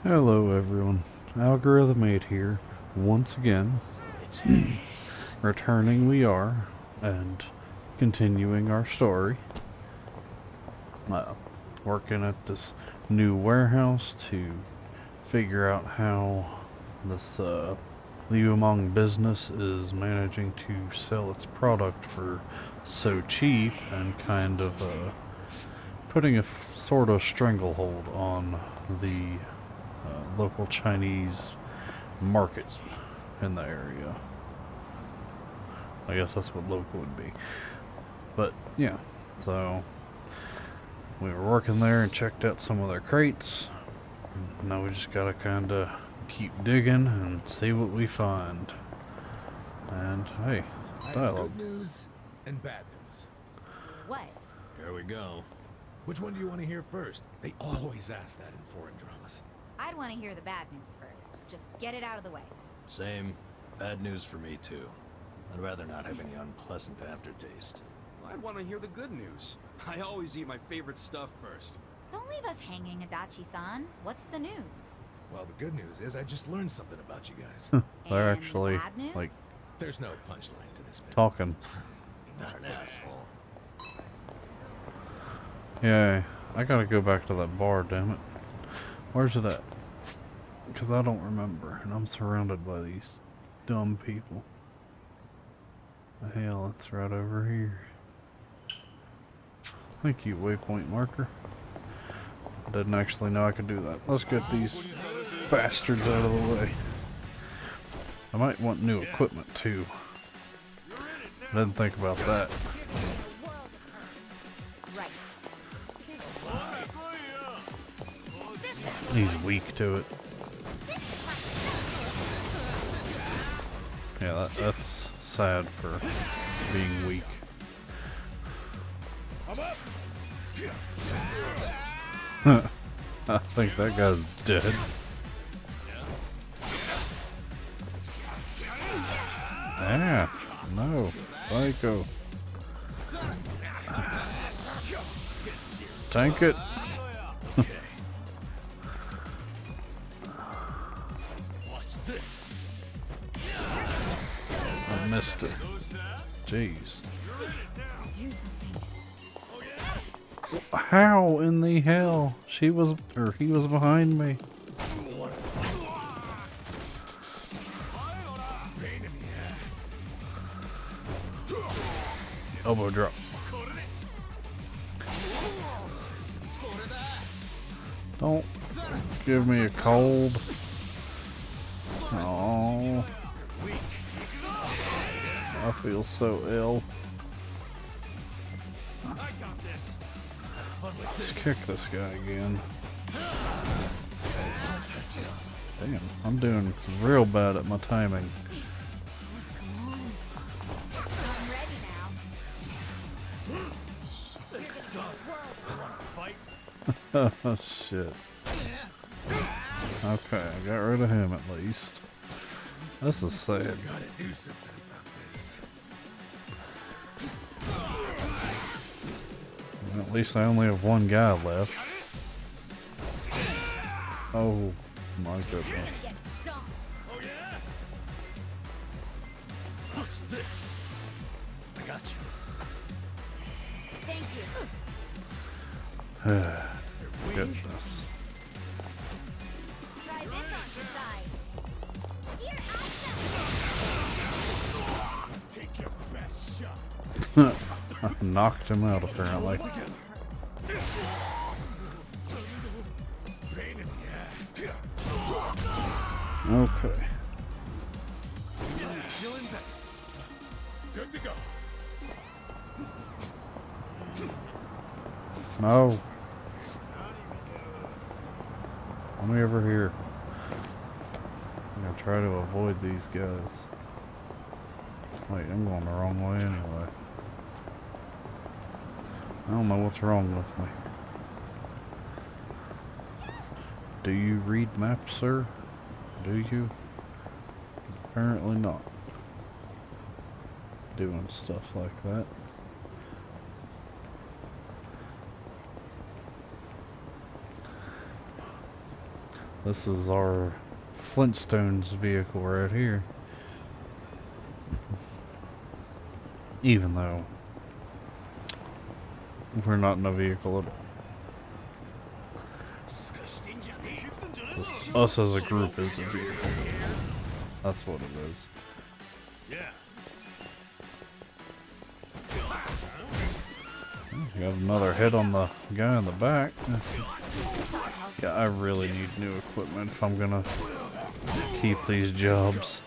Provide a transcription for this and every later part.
Hello everyone, Algorithm 8 here, once again, returning we are, and continuing our story. Uh, Working at this new warehouse to figure out how this Liumang business is managing to sell its product for so cheap and kind of putting a sort of stranglehold on the local Chinese market in the area. I guess that's what local would be. But yeah, so we were working there and checked out some of their crates. Now we just gotta kinda keep digging and see what we find. And hey, I have dialogue. good news and bad news. What? Here we go. Which one do you want to hear first? They always ask that in foreign dramas. I'd want to hear the bad news first. Just get it out of the way. Same. Bad news for me, too. I'd rather not have any unpleasant aftertaste. I'd want to hear the good news. I always eat my favorite stuff first. Don't leave us hanging, Adachi-san. What's the news? Well, the good news is I just learned something about you guys. They're And actually, bad news? like, There's no punchline to this bit. talking. Not an asshole. Yeah, I gotta go back to that bar, damn it. Where's it at? Because I don't remember, and I'm surrounded by these dumb people. The hell, it's right over here. Thank you, waypoint marker. Didn't actually know I could do that. Let's get these bastards out of the way. I might want new equipment too. Didn't think about that. Right. He's weak to it. Yeah, that's sad for being weak. I think that guy's dead. Yeah, no, psycho. Tank it. I missed it. Jeez. Do something. How in the hell? She was, or he was behind me. Elbow drop. Don't give me a cold. Oh, I feel so ill. Let's kick this guy again. Damn, I'm doing real bad at my timing. I'm ready now. Oh shit. Okay, I got rid of him at least. This is sad. Gotta do something about this. At least I only have one guy left. Oh my goodness. Get stomped. What's this? I got you. Thank you. Goodness. Try this on your side. Here, Take your best shot. I knocked him out apparently. Pain in the ass. Okay. Feeling better. Good to go. No. Come over here. I'm gonna try to avoid these guys. Wait, I'm going the wrong way anyway. I don't know what's wrong with me. Do you read maps, sir? Do you? Apparently not. Doing stuff like that. This is our Flintstones vehicle right here. Even though we're not in a vehicle at all. Us as a group is a vehicle. That's what it is. Yeah. You got another hit on the guy in the back. Yeah, I really need new equipment if I'm gonna keep these jobs.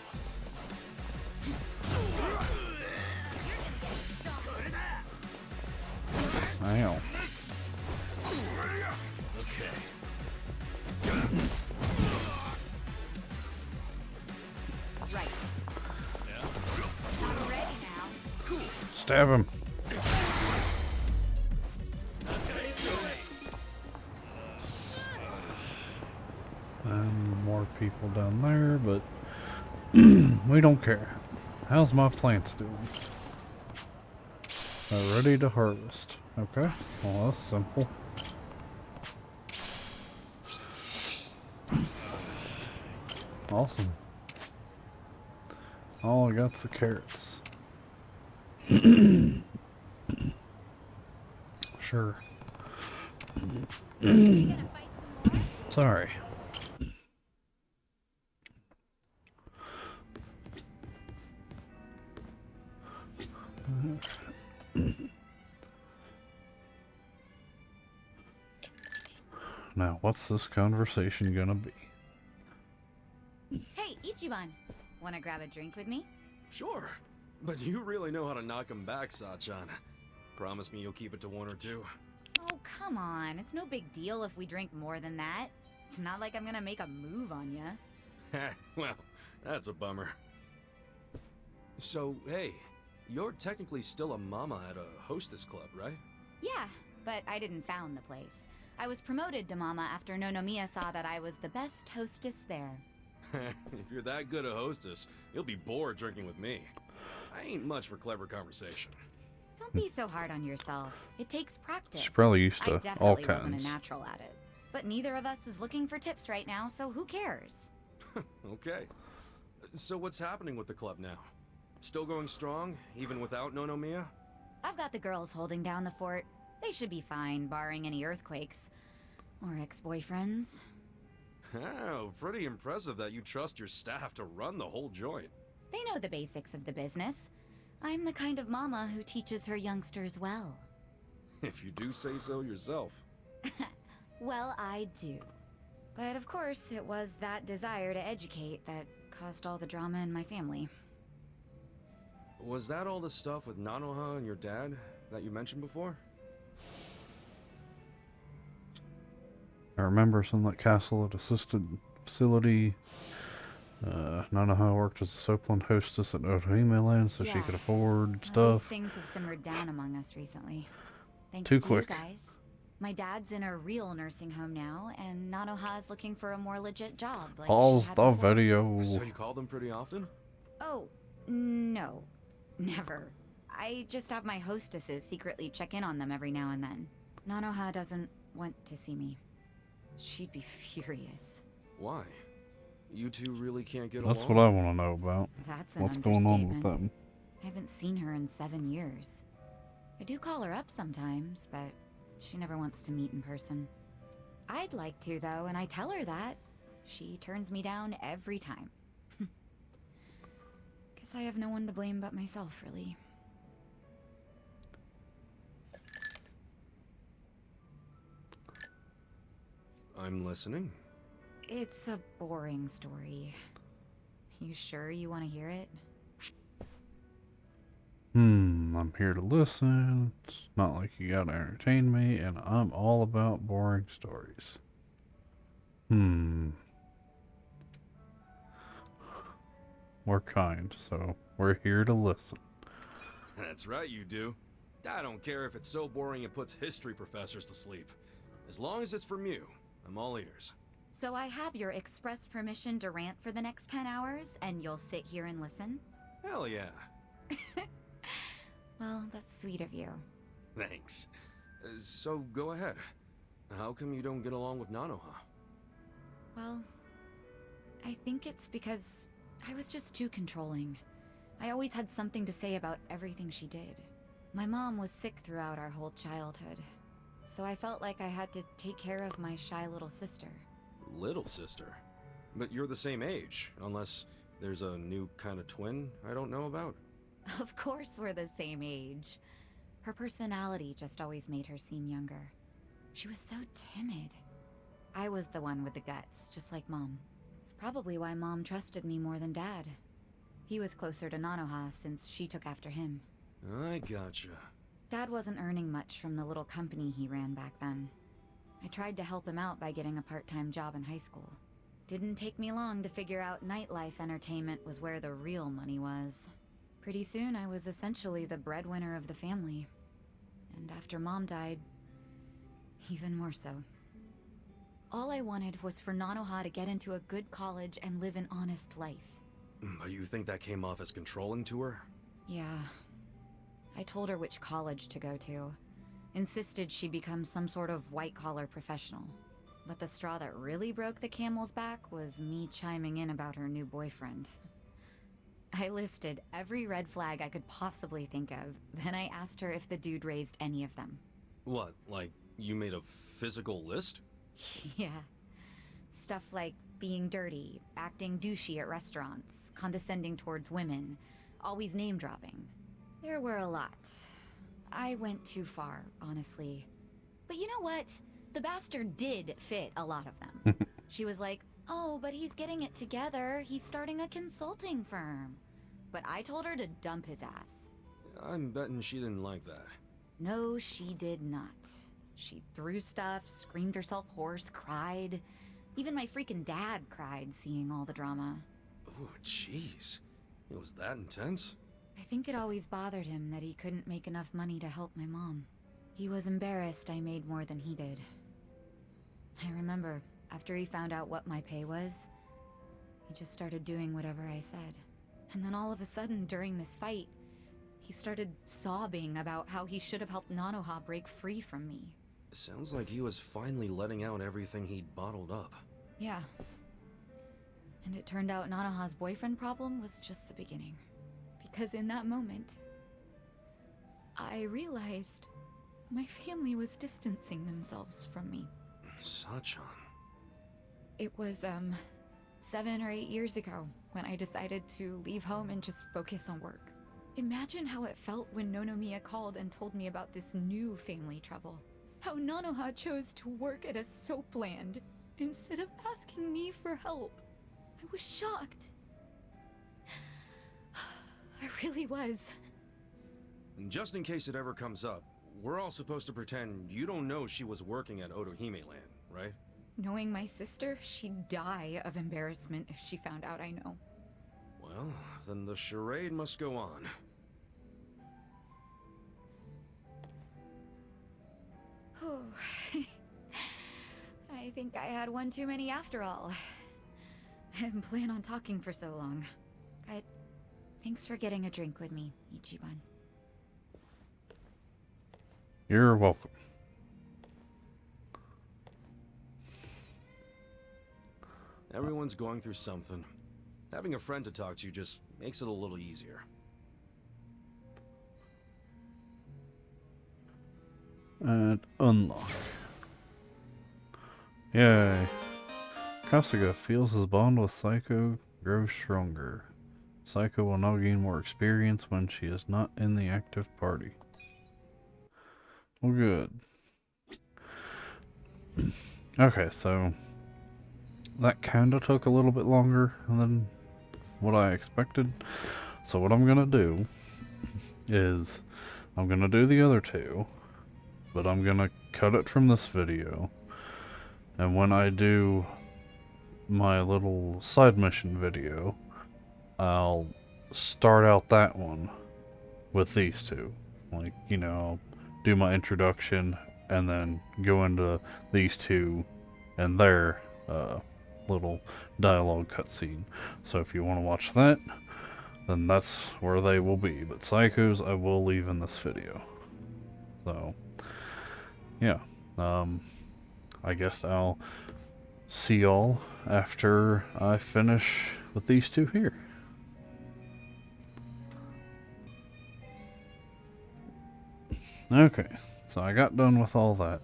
Ow. Right. I'm ready now. Stab him. And more people down there, but we don't care. How's my plants doing? They're ready to harvest. Okay, well that's simple. Awesome. All I got's the carrots. Sure. You gonna fight some more? Sorry. Now, what's this conversation gonna be? Hey, Ichiban. Wanna grab a drink with me? Sure. But you really know how to knock him back, Sachan. Promise me you'll keep it to 1 or 2. Oh, come on. It's no big deal if we drink more than that. It's not like I'm gonna make a move on ya. Well, that's a bummer. So, hey, you're technically still a mama at a hostess club, right? Yeah, but I didn't found the place. I was promoted to mama after Nonomiya saw that I was the best hostess there. If you're that good a hostess, you'll be bored drinking with me. I ain't much for clever conversation. Don't be so hard on yourself. It takes practice. She's probably used I to all definitely wasn't kinds. a natural at it. But neither of us is looking for tips right now, so who cares? Okay. So what's happening with the club now? Still going strong, even without Nonomiya? I've got the girls holding down the fort. They should be fine, barring any earthquakes. Or ex-boyfriends. Oh, pretty impressive that you trust your staff to run the whole joint. They know the basics of the business. I'm the kind of mama who teaches her youngsters well. If you do say so yourself. Well, I do. But of course, it was that desire to educate that caused all the drama in my family. Was that all the stuff with Nanoha and your dad that you mentioned before? I remember us in that castle at assisted facility. Nanoha worked as a Soplan hostess at Yokohama Land so she Yeah. could afford Well, these stuff. things have simmered down among us recently. Thanks Too to quick. you guys. My dad's in a real nursing home now, and Nanoha's looking for a more legit job. Like Pause she had the before. video. So you call them pretty often? Oh, no. Never. I just have my hostesses secretly check in on them every now and then. Nanoha doesn't want to see me. She'd be furious. Why? You two really can't get along? That's what I want to know about. That's an What's going on with understatement. them? I haven't seen her in 7 years. I do call her up sometimes, but she never wants to meet in person. I'd like to, though, and I tell her that. She turns me down every time. Guess I have no one to blame but myself, really. I'm listening. It's a boring story. You sure you want to hear it? I'm here to listen. It's not like you gotta entertain me, and I'm all about boring stories. We're kind, so we're here to listen. That's right, you do. I don't care if it's so boring it puts history professors to sleep. As long as it's from you, I'm all ears. So I have your express permission to rant for the next 10 hours, and you'll sit here and listen? Hell yeah. Well, that's sweet of you. Thanks. So go ahead. How come you don't get along with Nanoha? Well, I think it's because I was just too controlling. I always had something to say about everything she did. My mom was sick throughout our whole childhood, so I felt like I had to take care of my shy little sister. Little sister? But you're the same age, unless there's a new kind of twin I don't know about. Of course we're the same age. Her personality just always made her seem younger. She was so timid. I was the one with the guts, just like Mom. It's probably why Mom trusted me more than Dad. He was closer to Nanoha since she took after him. I gotcha. Dad wasn't earning much from the little company he ran back then. I tried to help him out by getting a part-time job in high school. Didn't take me long to figure out nightlife entertainment was where the real money was. Pretty soon I was essentially the breadwinner of the family. And after Mom died, even more so. All I wanted was for Nanoha to get into a good college and live an honest life. But you think that came off as controlling to her? Yeah. I told her which college to go to. Insisted she become some sort of white-collar professional. But the straw that really broke the camel's back was me chiming in about her new boyfriend. I listed every red flag I could possibly think of, then I asked her if the dude raised any of them. What, like you made a physical list? Yeah. Stuff like being dirty, acting douchey at restaurants, condescending towards women, always name-dropping. There were a lot. I went too far, honestly. But you know what? The bastard did fit a lot of them. She was like, oh, but he's getting it together. He's starting a consulting firm. But I told her to dump his ass. I'm betting she didn't like that. No, she did not. She threw stuff, screamed herself hoarse, cried. Even my freaking dad cried seeing all the drama. Oh, jeez. It was that intense? I think it always bothered him that he couldn't make enough money to help my mom. He was embarrassed I made more than he did. I remember, after he found out what my pay was, he just started doing whatever I said. And then all of a sudden, during this fight, he started sobbing about how he should have helped Nanoha break free from me. Sounds like he was finally letting out everything he'd bottled up. Yeah. And it turned out Nanoha's boyfriend problem was just the beginning. Because in that moment, I realized my family was distancing themselves from me. Sachan. It was, 7 or 8 years ago when I decided to leave home and just focus on work. Imagine how it felt when Nonomiya called and told me about this new family trouble. How Nanoha chose to work at a soap land instead of asking me for help. I was shocked. I really was. Just in case it ever comes up, we're all supposed to pretend you don't know she was working at Otohime Land, right? Knowing my sister, she'd die of embarrassment if she found out I know. Well, then the charade must go on. I think I had one too many after all. I didn't plan on talking for so long. But thanks for getting a drink with me, Ichiban. You're welcome. Everyone's going through something. Having a friend to talk to just makes it a little easier. And unlock. Yay. Kasuga feels his bond with Saiko grows stronger. Saiko will now gain more experience when she is not in the active party. Well, good. Okay, so that kinda took a little bit longer than what I expected. So what I'm gonna do is I'm gonna do the other two, but I'm gonna cut it from this video, and when I do my little side mission video, I'll start out that one with these two. Like, you know, I'll do my introduction and then go into these two and their little dialogue cutscene. So if you want to watch that, then that's where they will be. But Psychos I will leave in this video. So yeah, I guess I'll see y'all after I finish with these two here. Okay, so I got done with all that,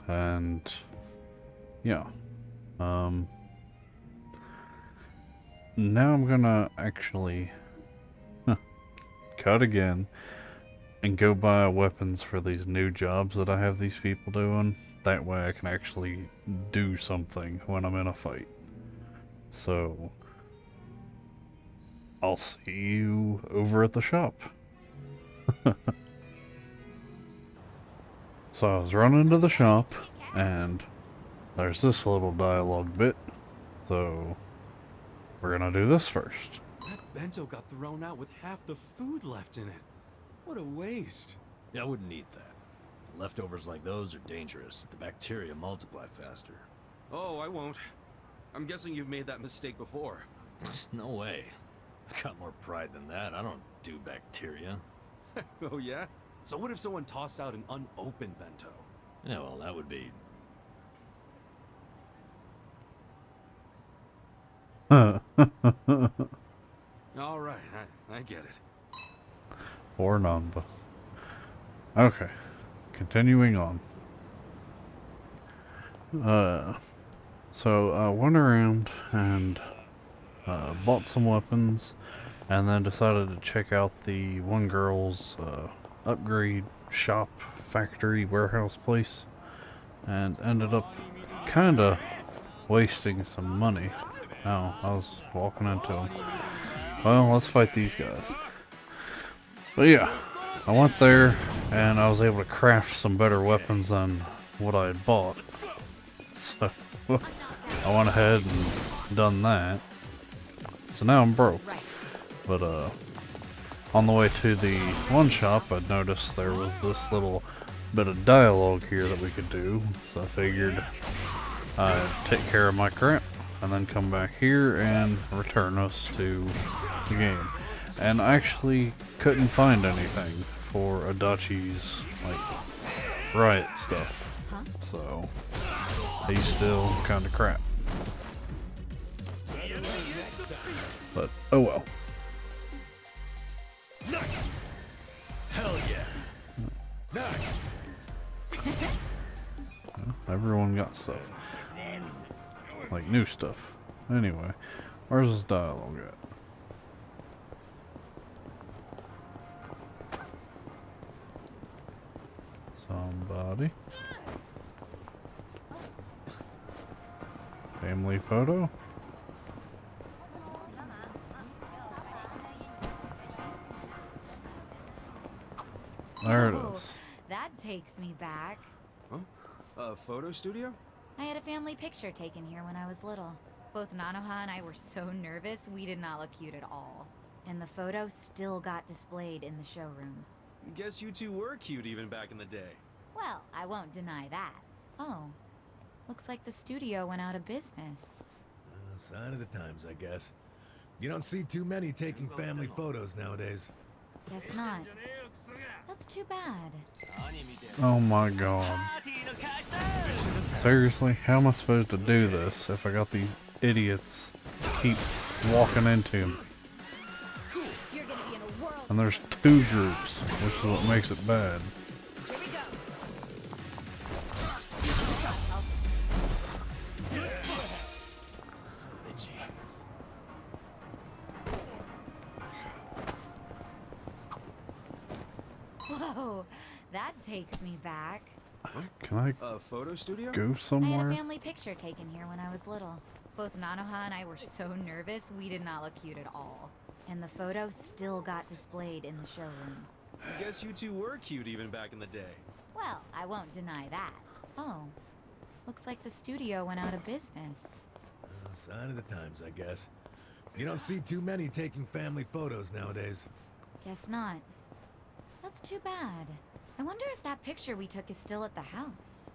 and yeah, now I'm gonna actually cut again and go buy weapons for these new jobs that I have these people doing. That way I can actually do something when I'm in a fight. So I'll see you over at the shop. So I was running to the shop, and there's this little dialogue bit. So we're gonna do this first. That bento got thrown out with half the food left in it. What a waste. Yeah, I wouldn't eat that. Leftovers like those are dangerous. The bacteria multiply faster. Oh, I won't. I'm guessing you've made that mistake before. No way. I got more pride than that. I don't do bacteria. Oh yeah? So what if someone tossed out an unopened bento? Yeah, well, that would be... All right, I get it. Or Namba. Okay, continuing on. So I went around and bought some weapons, and then decided to check out the one girl's upgrade shop, factory, warehouse place, and ended up kinda wasting some money. Oh, I was walking into them. Well, let's fight these guys. But yeah, I went there and I was able to craft some better weapons than what I had bought. So I went ahead and done that. So now I'm broke. But on the way to the one shop, I noticed there was this little bit of dialogue here that we could do. So I figured I'd take care of my crap and then come back here and return us to the game. And I actually couldn't find anything for Adachi's like riot stuff. So he's still kind of crap. But oh well. Nice. Hell yeah. Nice. Well, everyone got stuff. Like new stuff. Anyway, where's this dialogue at? Somebody. Family photo. There it Oh, is. that takes me back. Huh? A photo studio? I had a family picture taken here when I was little. Both Nanoha and I were so nervous, we did not look cute at all. And the photo still got displayed in the showroom. Guess you two were cute even back in the day. Well, I won't deny that. Oh, looks like the studio went out of business. Sign of the times, I guess. You don't see too many taking family photos nowadays. Guess not. That's too bad. Oh my god. Seriously, how am I supposed to do this if I got these idiots keep walking into me? You're gonna be in a world. And there's two groups, which is what makes it bad. Here we go. Whoa, that takes me back. Can I A photo studio? go I had a somewhere? family picture taken here when I was little. Both Nanoha and I were so nervous, we did not look cute at all. And the photo still got displayed in the showroom. Guess you two were cute even back in the day. Well, I won't deny that. Oh, looks like the studio went out of business. Sign of the times, I guess. You don't see too many taking family photos nowadays. Guess not. That's too bad. I wonder if that picture we took is still at the house.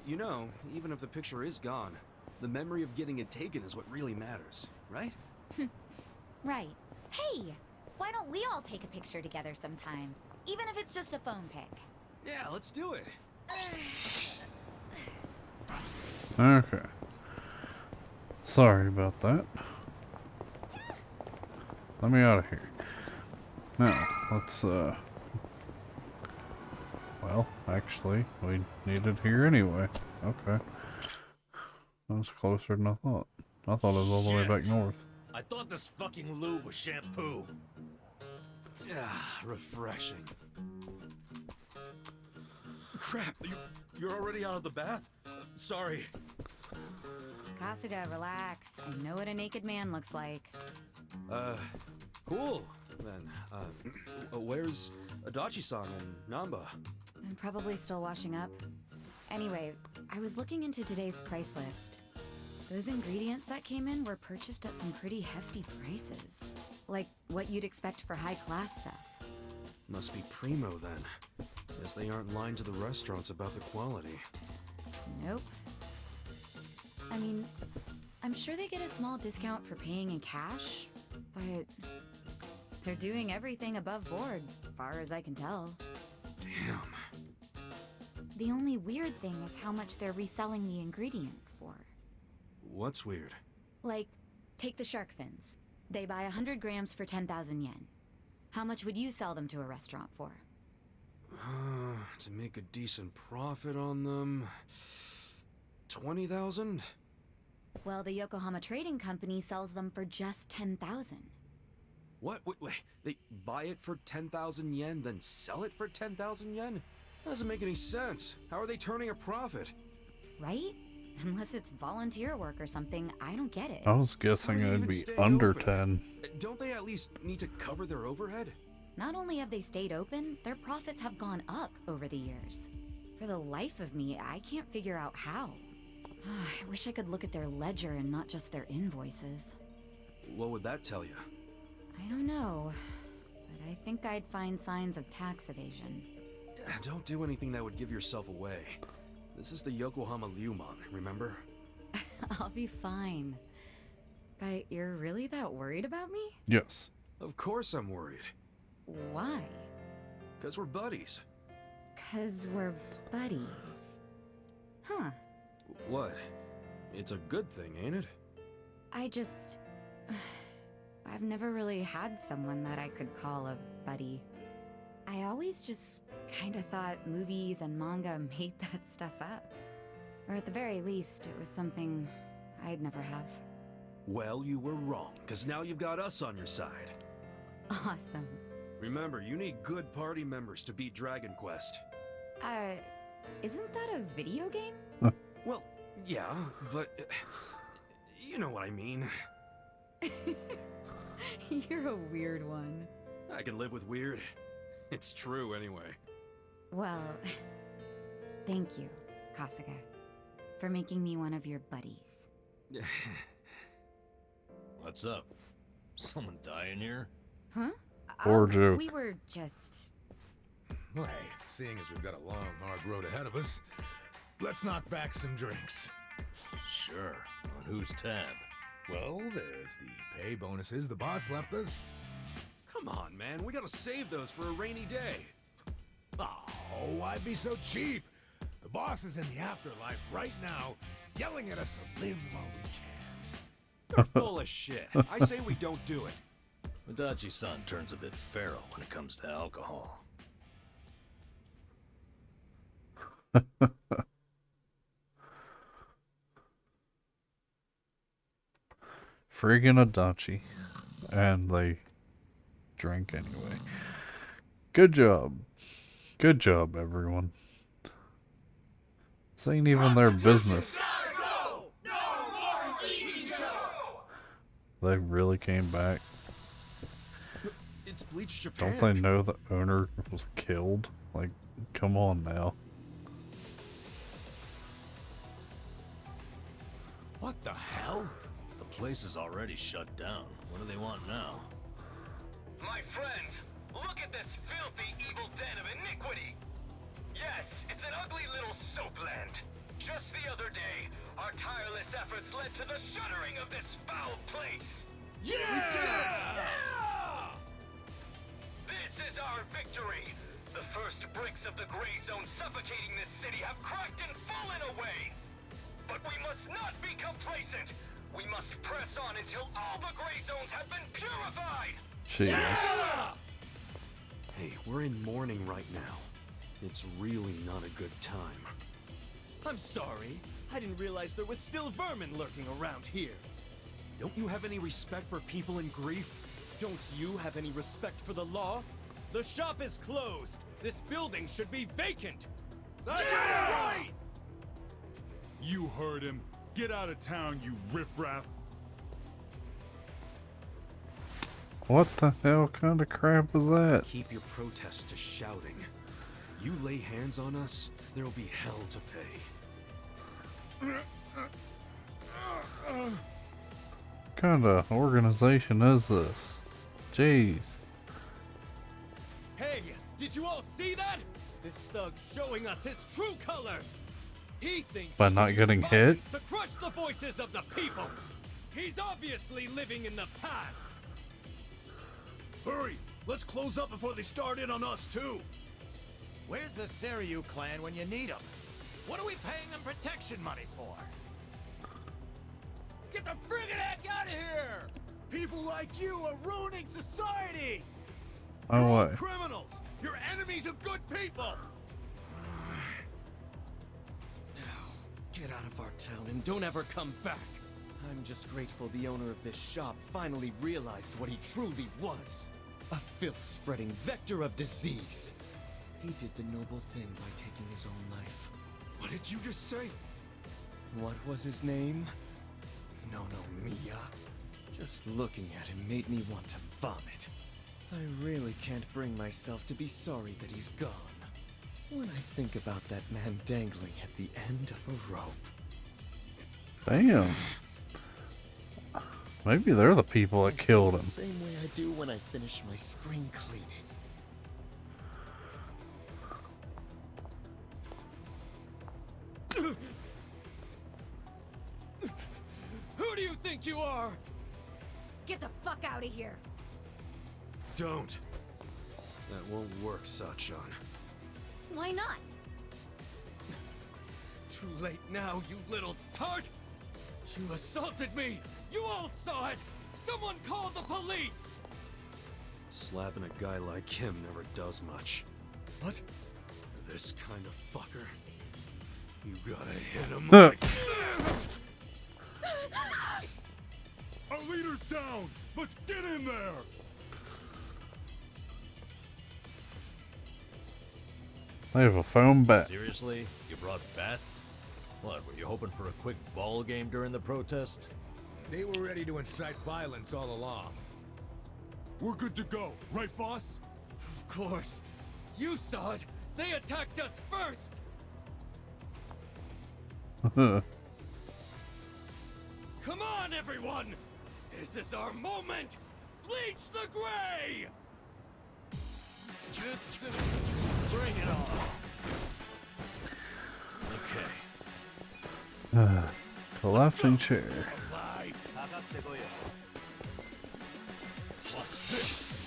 You know, even if the picture is gone, the memory of getting it taken is what really matters, right? Right. Hey, why don't we all take a picture together sometime? Even if it's just a phone pic. Yeah, let's do it. Okay. Sorry about that. Let me out of here. Now, let's, well, actually, we needed here anyway. Okay. That was closer than I thought. I thought it was all the way back Shit. north. I thought this fucking lube was shampoo. Ah, refreshing. Crap, you're already out of the bath? Sorry. Kasuga, relax. I know what a naked man looks like. Cool, then. Where's Adachi-san and Namba? I'm probably still washing up. Anyway, I was looking into today's price list. Those ingredients that came in were purchased at some pretty hefty prices. Like what you'd expect for high-class stuff. Must be primo, then. Guess they aren't lying to the restaurants about the quality. Nope. I mean, I'm sure they get a small discount for paying in cash, but they're doing everything above board, far as I can tell. Damn. The only weird thing is how much they're reselling the ingredients for. What's weird? Like, take the shark fins. They buy 100 grams for 10,000 yen. How much would you sell them to a restaurant for? To make a decent profit on them... 20,000? Well, the Yokohama Trading Company sells them for just 10,000. What? Wait, they buy it for 10,000 yen, then sell it for 10,000 yen? That doesn't make any sense. How are they turning a profit? Right? Unless it's volunteer work or something, I don't get it. I was guessing How do they it'd even be stay under open? 10. Don't they at least need to cover their overhead? Not only have they stayed open, their profits have gone up over the years. For the life of me, I can't figure out how. I wish I could look at their ledger and not just their invoices. What would that tell you? I don't know, but I think I'd find signs of tax evasion. Don't do anything that would give yourself away. This is the Yokohama Liumang, remember? I'll be fine. But you're really that worried about me? Yes. Of course I'm worried. Why? 'Cause we're buddies. 'Cause we're buddies. Huh. What? It's a good thing, ain't it? I just... I've never really had someone that I could call a buddy. I always just kinda thought movies and manga made that stuff up. Or at the very least, it was something I'd never have. Well, you were wrong, 'cause now you've got us on your side. Awesome. Remember, you need good party members to beat Dragon Quest. Isn't that a video game? Well, yeah, but... you know what I mean. You're a weird one. I can live with weird. It's true, anyway. Well, thank you, Kasuga, for making me one of your buddies. What's up? Someone dying here? Huh? Poor joke. We were just... Well, hey, seeing as we've got a long, hard road ahead of us, let's knock back some drinks. Sure. On whose tab? Well, there's the pay bonuses the boss left us. Come on, man. We gotta save those for a rainy day. Oh, why be so cheap? The boss is in the afterlife right now, yelling at us to live while we can. Full of shit. I say we don't do it. Adachi-san turns a bit feral when it comes to alcohol. Friggin' Adachi. And they drink anyway. Good job. Good job, everyone. This ain't even their business. They really came back. It's Bleach Japan. Don't they know the owner was killed? Like, come on now. What the hell? The place is already shut down. What do they want now? My friends, look at this filthy, evil den of iniquity! Yes, it's an ugly little soapland. Just the other day, our tireless efforts led to the shuttering of this foul place. Yeah! This is our victory! The first bricks of the gray zone suffocating this city have cracked and fallen away! But we must not be complacent! We must press on until all the gray zones have been purified! Jeez. Hey, we're in mourning right now. It's really not a good time. I'm sorry. I didn't realize there was still vermin lurking around here. Don't you have any respect for people in grief? Don't you have any respect for the law? The shop is closed. This building should be vacant. That's right! You heard him. Get out of town, you riffraff. What the hell kind of crap is that? Keep your protests to shouting. You lay hands on us, there'll be hell to pay. What kind of organization is this? Jeez. Hey, did you all see that? This thug's showing us his true colors. He thinks By he not can getting use hit? violence to crush the voices of the people. He's obviously living in the past. Hurry! Let's close up before they start in on us, too! Where's the Seiryu clan when you need them? What are we paying them protection money for? Get the friggin' heck out of here! People like you are ruining society! Oh, You're all what? criminals! You're enemies of good people! Get out of our town and don't ever come back. I'm just grateful the owner of this shop finally realized what he truly was. A filth-spreading vector of disease. He did the noble thing by taking his own life. What did you just say? What was his name? No, Mia. Just looking at him made me want to vomit. I really can't bring myself to be sorry that he's gone. When I think about that man dangling at the end of a rope. Damn. Maybe they're the people that killed him. The same way I do when I finish my spring cleaning. Who do you think you are? Get the fuck out of here! Don't. That won't work, Sachan. Why not? Too late now, you little tart! You assaulted me! You all saw it! Someone call the police! Slapping a guy like him never does much. What? For this kind of fucker, you gotta hit him Huh. like... Our leader's down! Let's get in there! They have a phone bat. Seriously? You brought bats? What, were you hoping for a quick ball game during the protest? They were ready to incite violence all along. We're good to go, right, boss? Of course. You saw it! They attacked us first! Come on, everyone! This is our moment! Bleach the gray! Bring it on! Okay. Collapsing chair.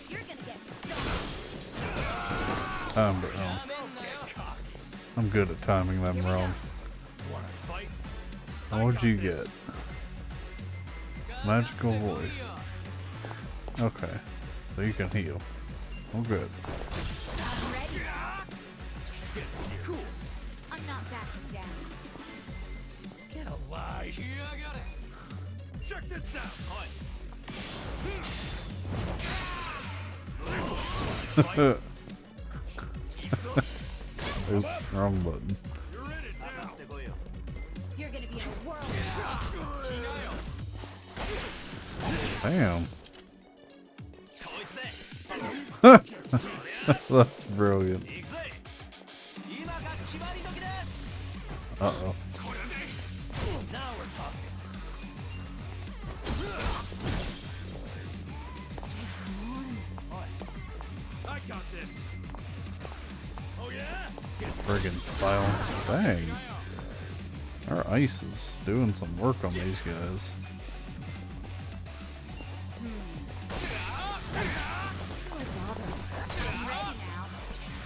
You're gonna get Time wrong. I'm good at timing them wrong. What'd you get? Magical voice. Okay. So you can heal. Oh, good. I'm ready. Cool. I'm not backing down. Get alive! Yeah, I got it! Check this out! Oops, wrong button. You're in it now! You're gonna be in a whirl. Damn. That's brilliant. Uh-oh. Now we're talking. I got this! Oh yeah? Friggin' silence. Dang. Our ice is doing some work on these guys.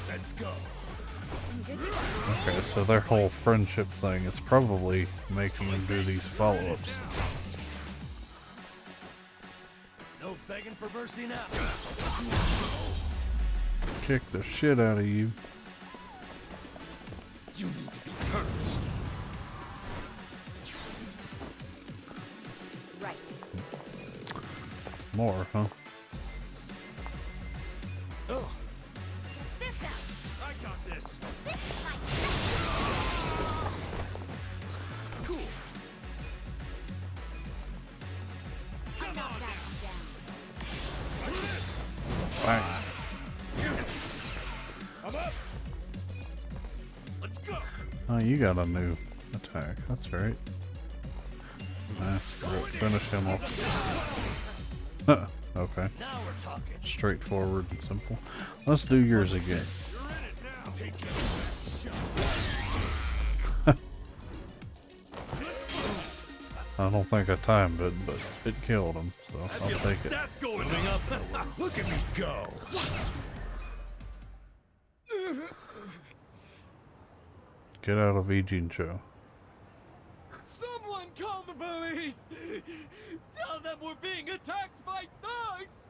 Let's go! Okay, so their whole friendship thing is probably making them do these follow-ups. No begging for mercy now. Kick the shit out of you. You need to be purged. Right. More, huh? Oh, This out. I got this. This is my Cool. I knocked that one down. Bang. I'm up. Let's go. Oh, you got a new attack. That's right. Nah, finish him off. Okay. Now we're talking. Straightforward and simple. Let's do yours again. You're in it now. Take care of that shot. I don't think I timed it, but it killed him, so I'll take it. Stats going up. Look at me go. Get out of Eugene Show. Someone call the police! Tell them we're being attacked by thugs!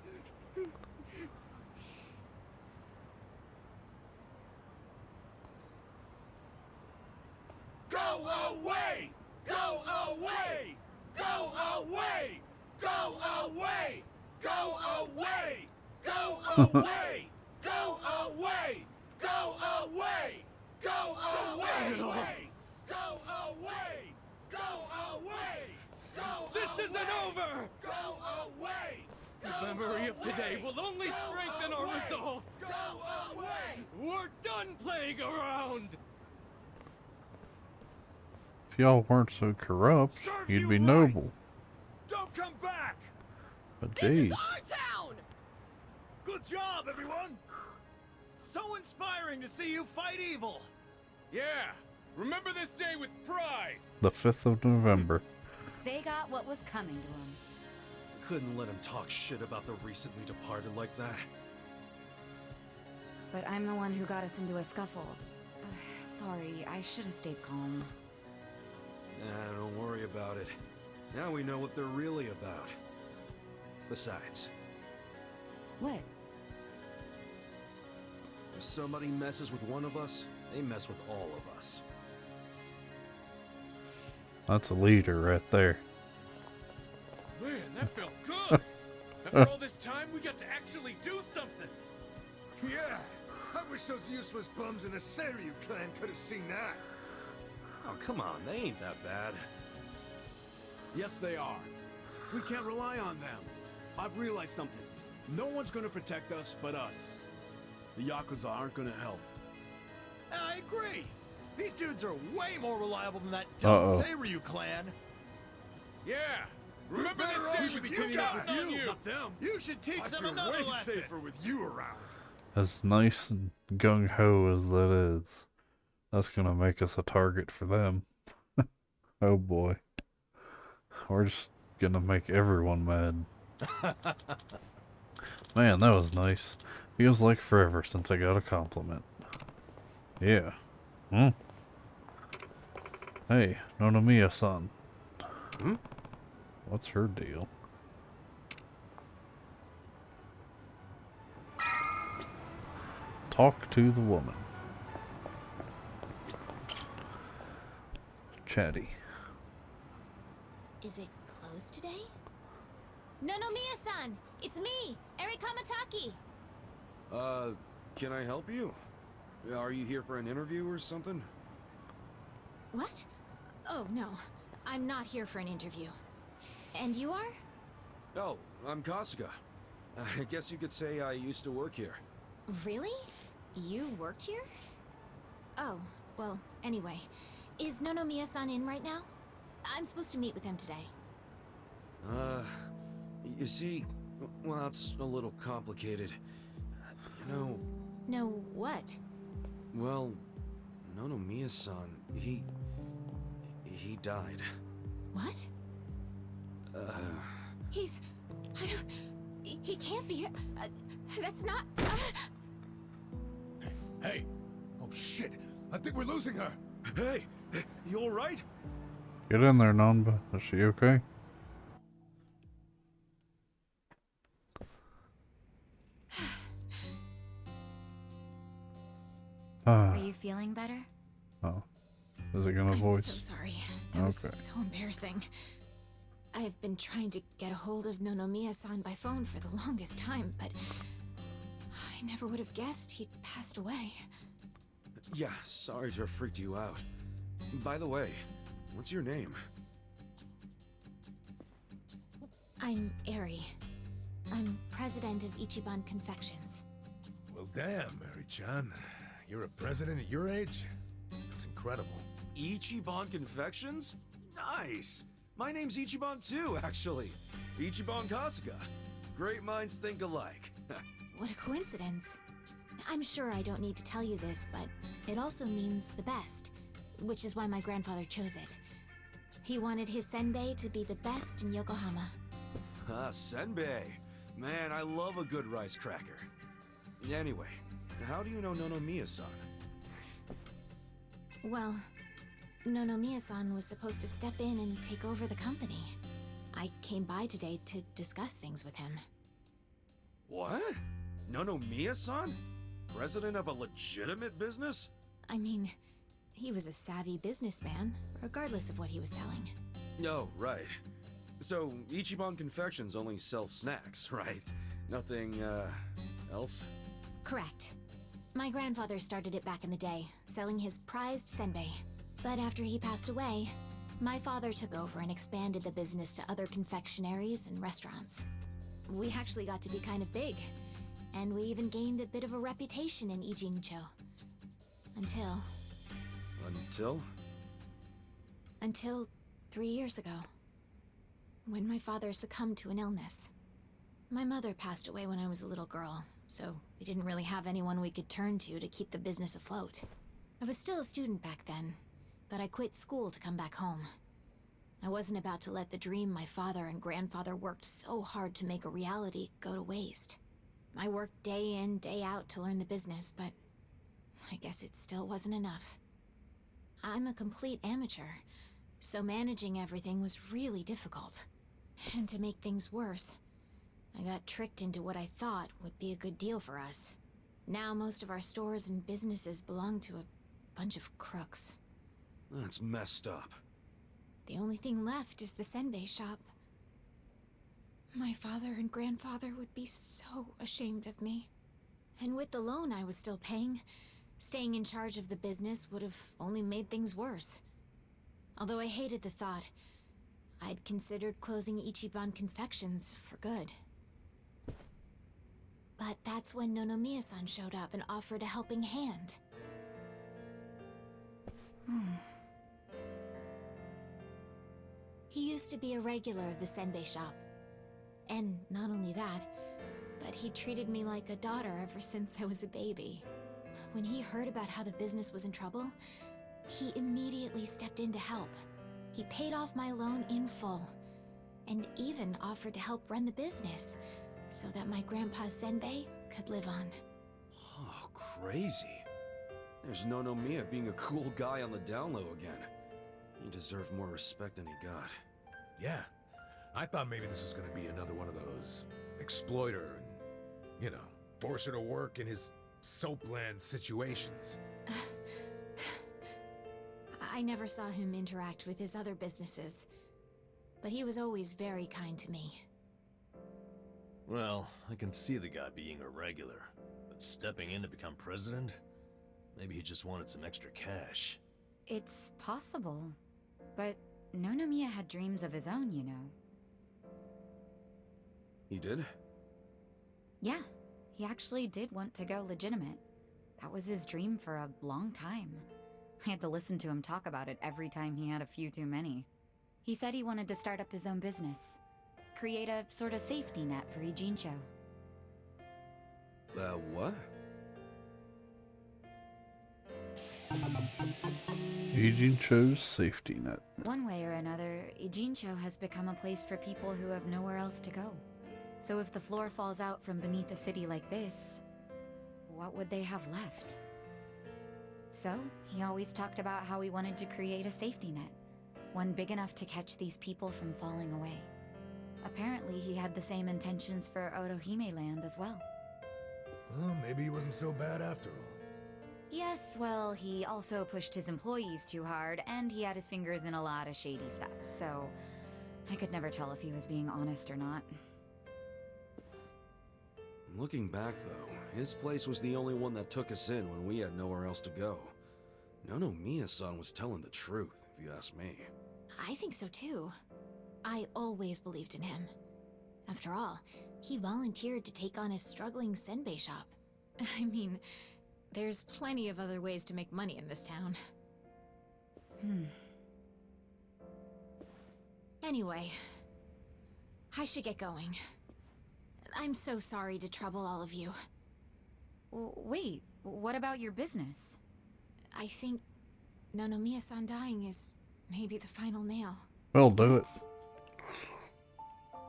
Go away! Go away! Go away! Go away! Go away! Go away! Go away! Go away! Go away! Go away! Go away! Go This isn't over! Go away! The memory of today will only strengthen our resolve! Go away! We're done playing around! If y'all weren't so corrupt, Serves you'd you be right. noble. Don't come back! But jeez. Our town! Good job, everyone! So inspiring to see you fight evil! Yeah, remember this day with pride. The 5th of November. They got what was coming to them. Couldn't let him talk shit about the recently departed like that. But I'm the one who got us into a scuffle. Sorry, I should have stayed calm. Nah, don't worry about it. Now we know what they're really about. Besides, What? if somebody messes with one of us, they mess with all of us. That's a leader right there. Man, that felt good. After all this time, we got to actually do something. Yeah, I wish those useless bums in the Seiryu clan could have seen that. Oh, come on, they ain't that bad. Yes, they are. We can't rely on them. I've realized something. No one's gonna protect us but us. The Yakuza aren't gonna help. I agree. These dudes are way more reliable than that Uh-oh. dumb Seiryu clan. Yeah, remember better this off day should with be you cleaning up guys. with you, Not them. You should teach I them feel another way lesson. safer with you around. As nice and gung-ho as that is, that's gonna make us a target for them. Oh boy. We're just gonna make everyone mad. Man, that was nice. Feels like forever since I got a compliment. Yeah. Hmm. Hey, Nonomiya-san. Hmm? What's her deal? Talk to the woman. Chatty. Is it closed today? Nonomiya-san! It's me, Eri Kamataki! Can I help you? Are you here for an interview or something? What? Oh, no. I'm not here for an interview. And you are? Oh, I'm Kasuga. I guess you could say I used to work here. Really? You worked here? Oh, well, anyway. Is Nonomiya-san in right now? I'm supposed to meet with him today. You see, well, it's a little complicated. You know, No, what? well, Nonomiya-san, he died. What? He's... I don't... He can't be... that's not... Hey! Oh shit! I think we're losing her! Hey, you all right? Get in there, Nanba. Is she okay? Ah. Are you feeling better? Oh. Is it gonna I'm voice? so sorry. That was Okay. so embarrassing. I've been trying to get a hold of Nonomiya-san by phone for the longest time, but I never would have guessed he'd passed away. Yeah, sorry to have freaked you out. By the way, what's your name? I'm Eri. I'm president of Ichiban Confections. Well, damn, Mary-chan. You're a president at your age? That's incredible. Ichiban Confections? Nice! My name's Ichiban too, actually. Ichiban Kasuga. Great minds think alike. What a coincidence. I'm sure I don't need to tell you this, but it also means the best, which is why my grandfather chose it. He wanted his senbei to be the best in Yokohama. Ah, senbei. Man, I love a good rice cracker. Anyway, how do you know Nonomiya-san? Well, Nonomiya-san was supposed to step in and take over the company. I came by today to discuss things with him. What? Nonomiya-san? President of a legitimate business? I mean, he was a savvy businessman, regardless of what he was selling. Oh, right. So, Ichiban Confections only sells snacks, right? Nothing, else? Correct. My grandfather started it back in the day, selling his prized senbei. But after he passed away, my father took over and expanded the business to other confectionaries and restaurants. We actually got to be kind of big, and we even gained a bit of a reputation in Ijincho. Until Until? 3 years ago, when my father succumbed to an illness. My mother passed away when I was a little girl, so we didn't really have anyone we could turn to keep the business afloat. I was still a student back then, but I quit school to come back home. I wasn't about to let the dream my father and grandfather worked so hard to make a reality go to waste. I worked day in, day out to learn the business, but I guess it still wasn't enough. I'm a complete amateur, so managing everything was really difficult. And to make things worse, I got tricked into what I thought would be a good deal for us. Now most of our stores and businesses belong to a bunch of crooks. That's messed up. The only thing left is the senbei shop. My father and grandfather would be so ashamed of me. And with the loan I was still paying, staying in charge of the business would have only made things worse. Although I hated the thought, I'd considered closing Ichiban Confections for good. But that's when Nonomiya-san showed up and offered a helping hand. He used to be a regular of the senbei shop. And not only that, but he treated me like a daughter ever since I was a baby. When he heard about how the business was in trouble, he immediately stepped in to help. He paid off my loan in full, and even offered to help run the business, so that my grandpa's senbei could live on. Oh, crazy. There's Nonomiya being a cool guy on the down low again. He deserved more respect than he got. Yeah. I thought maybe this was gonna be another one of those exploiter and, you know, force her to work in his soapland situations. I never saw him interact with his other businesses, but he was always very kind to me. Well, I can see the guy being a regular, but stepping in to become president? Maybe he just wanted some extra cash. It's possible, but Nonomiya had dreams of his own, you know. He did? Yeah, he actually did want to go legitimate. That was his dream for a long time. I had to listen to him talk about it every time he had a few too many. He said he wanted to start up his own business. Create a sort of safety net for Ijincho. What? Ijincho's safety net. One way or another, Ijincho has become a place for people who have nowhere else to go. So if the floor falls out from beneath a city like this, what would they have left? So, he always talked about how he wanted to create a safety net, one big enough to catch these people from falling away. Apparently, he had the same intentions for Orohime Land as well. Well, maybe he wasn't so bad after all. Yes, well, he also pushed his employees too hard, and he had his fingers in a lot of shady stuff, so I could never tell if he was being honest or not. Looking back, though, his place was the only one that took us in when we had nowhere else to go. Nomiya-san was telling the truth, if you ask me. I think so too. I always believed in him. After all, he volunteered to take on his struggling senbei shop. I mean, there's plenty of other ways to make money in this town. Anyway, I should get going. I'm so sorry to trouble all of you. Wait, what about your business? I think Nonomiya-san dying is maybe the final nail. Well, do it.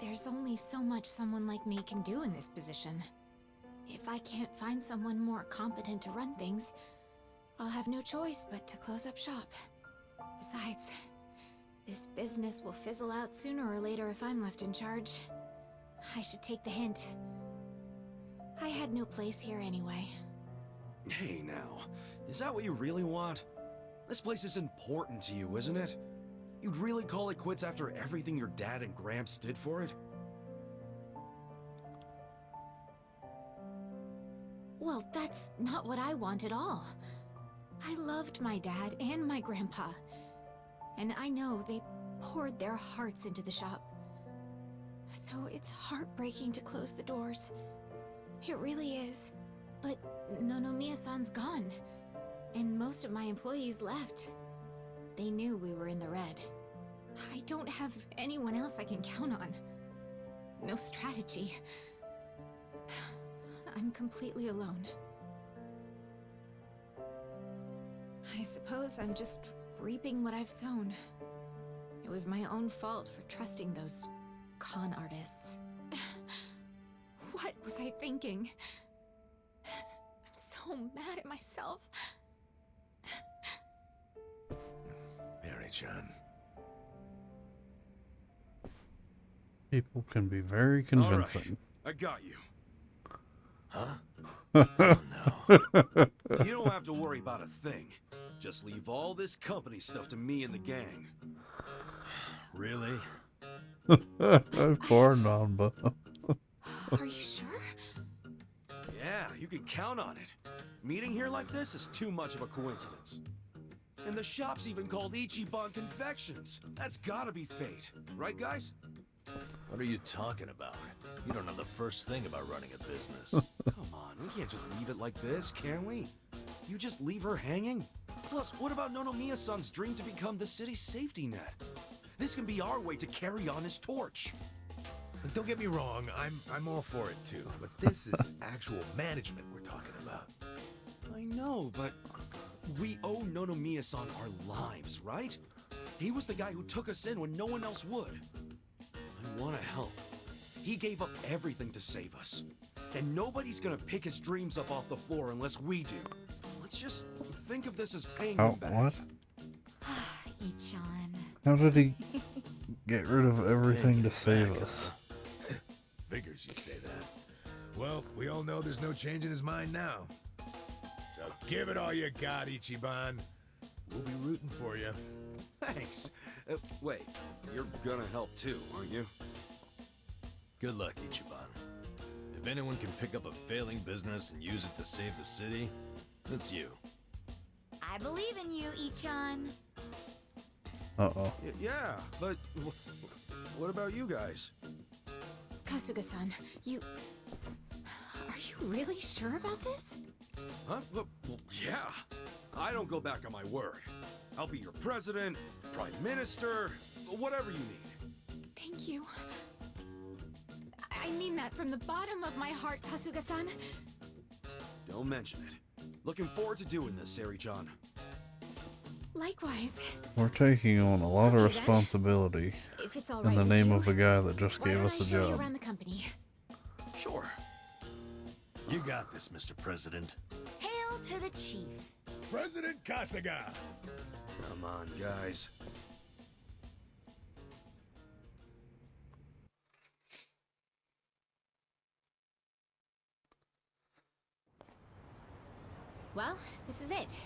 There's only so much someone like me can do in this position. If I can't find someone more competent to run things, I'll have no choice but to close up shop. Besides, this business will fizzle out sooner or later if I'm left in charge. I should take the hint. I had no place here anyway. Hey now, is that what you really want? This place is important to you, isn't it? You'd really call it quits after everything your dad and Gramps did for it? Well, that's not what I want at all. I loved my dad and my grandpa. And I know they poured their hearts into the shop. So it's heartbreaking to close the doors. It really is. But Nonomiya-san's gone. And most of my employees left. They knew we were in the red. I don't have anyone else I can count on. No strategy. I'm completely alone. I suppose I'm just reaping what I've sown. It was my own fault for trusting those con artists. What was I thinking? I'm so mad at myself. Mary-chan. People can be very convincing. I got you. Huh? Oh no. You don't have to worry about a thing. Just leave all this company stuff to me and the gang. Really? Poor Namba. Are you sure? Yeah, you can count on it. Meeting here like this is too much of a coincidence. And the shop's even called Ichiban Confections. That's gotta be fate. Right, guys? What are you talking about? You don't know the first thing about running a business. Come on, we can't just leave it like this, can we? You just leave her hanging? Plus, what about Nonomiya-san's dream to become the city's safety net? This can be our way to carry on his torch. Don't get me wrong, I'm all for it too, but this is actual management we're talking about. I know, but we owe Nonomiya-san our lives, right? He was the guy who took us in when no one else would. I want to help. He gave up everything to save us. And nobody's gonna pick his dreams up off the floor unless we do. Let's just think of this as paying him back. What? Ichan. How did he get rid of everything to save us? Figures you'd say that. Well, we all know there's no change in his mind now. So give it all you got, Ichiban. We'll be rooting for you. Thanks. Wait, you're gonna help too, aren't you? Good luck, Ichiban. If anyone can pick up a failing business and use it to save the city, it's you. I believe in you, Ichan. Uh-oh. Yeah, but what about you guys? Kasuga-san, you... Are you really sure about this? Huh? Well, yeah. I don't go back on my word. I'll be your president, prime minister, whatever you need. Thank you. I mean that from the bottom of my heart, Kasuga-san. Don't mention it. Looking forward to doing this, Sari-chan. Likewise. We're taking on a lot of Okay, then. responsibility If it's all in right the with name you, of the guy that just why gave don't us I a show you job. around the company? Sure. You got this, Mr. President. Hail to the chief. President Kasuga! Come on, guys. Well, this is it.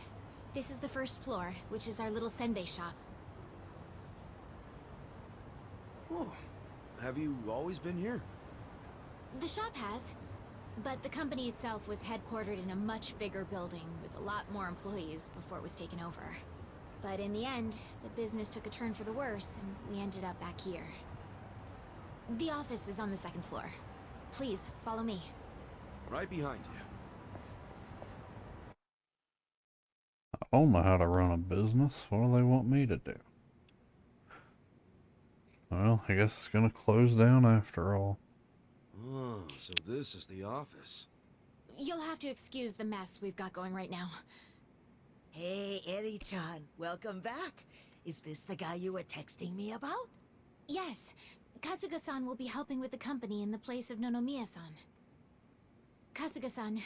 This is the first floor, which is our little senbei shop. Oh, have you always been here? The shop has, but the company itself was headquartered in a much bigger building with a lot more employees before it was taken over. But in the end, the business took a turn for the worse, and we ended up back here. The office is on the second floor. Please, follow me. Right behind you. I don't know how to run a business. What do they want me to do? Well, I guess it's gonna close down after all. Oh, so this is the office. You'll have to excuse the mess we've got going right now. Hey, Eri-chan, welcome back. Is this the guy you were texting me about? Yes, Kasuga-san will be helping with the company in the place of Nonomiya-san. Kasuga-san,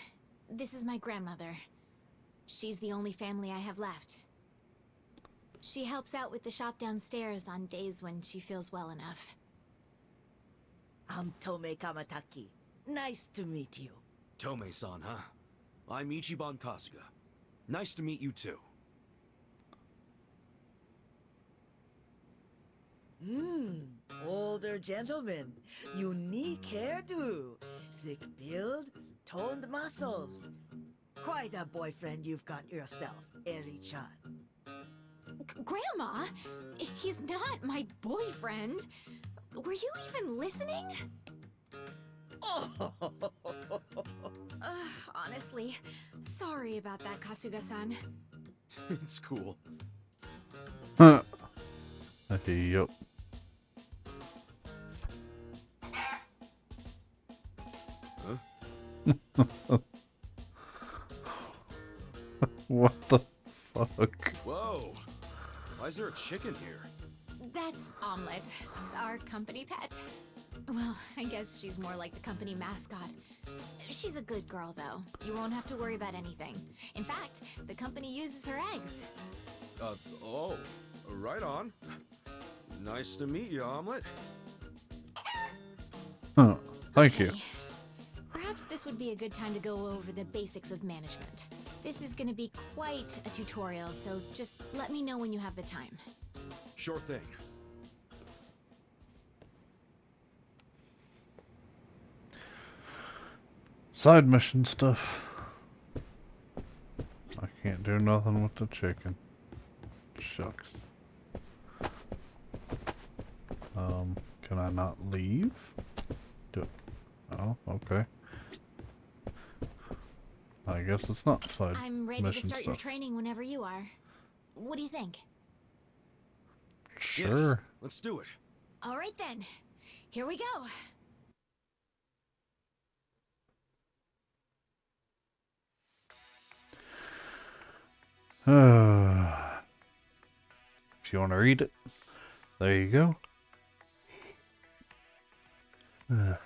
this is my grandmother. She's the only family I have left. She helps out with the shop downstairs on days when she feels well enough. I'm Tome Kamataki. Nice to meet you. Tome-san, huh? I'm Ichiban Kasuga. Nice to meet you too. Older gentleman. Unique hairdo. Thick build, toned muscles. Quite a boyfriend you've got yourself, Eri-chan. Grandma? He's not my boyfriend. Were you even listening? Oh. Honestly, sorry about that, Kasuga-san. It's cool. Huh. Yup. Huh? What the fuck? Whoa! Why is there a chicken here? That's Omelette, our company pet. Well, I guess she's more like the company mascot. She's a good girl, though. You won't have to worry about anything. In fact, the company uses her eggs. Oh, right on. Nice to meet you, Omelette. Huh. Thank you. Perhaps this would be a good time to go over the basics of management. This is going to be quite a tutorial, so just let me know when you have the time. Sure thing. Side mission stuff. I can't do nothing with the chicken. Shucks. Can I not leave? Do it. Oh, okay. I guess it's not side I'm ready to mission start your stuff. training whenever you are. What do you think? Sure. Yeah, let's do it. All right then. Here we go. If you want to read it, there you go. Oh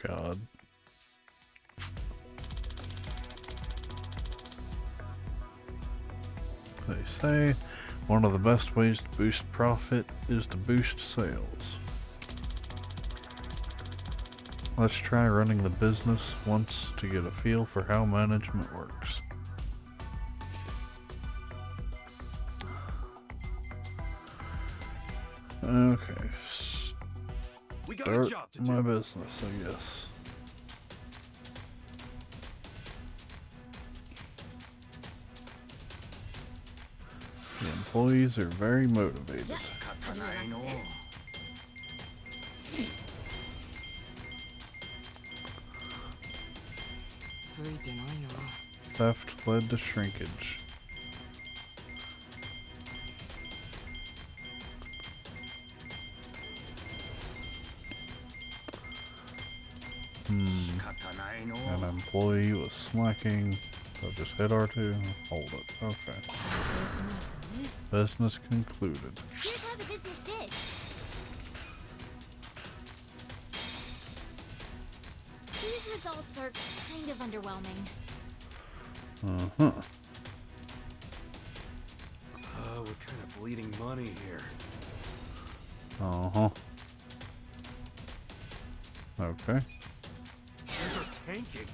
God. They say one of the best ways to boost profit is to boost sales. Let's try running the business once to get a feel for how management works. Okay. We got a Start job to my do. business, I guess. The employees are very motivated. Theft led to shrinkage. An employee was slacking, so just hit R2. Hold it. Okay. Business concluded. Here's how the business did. These results are kind of underwhelming. Uh-huh. We're kind of bleeding money here. Uh-huh. Okay. These are tanking.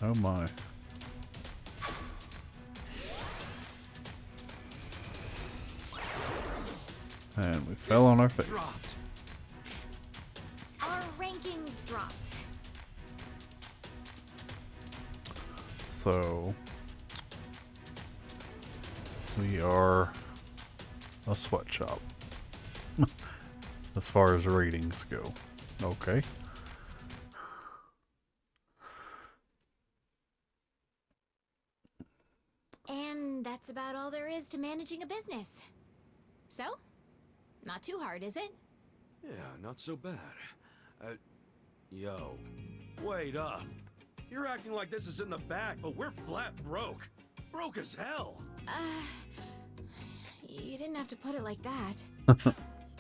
Oh my. And we fell on our face. Dropped. Our ranking dropped. So we are a sweatshop as far as ratings go. Okay. And that's about all there is to managing a business. So, not too hard, is it? Yeah, not so bad. Yo, wait up. You're acting like this is in the back, but we're flat broke. Broke as hell. You didn't have to put it like that.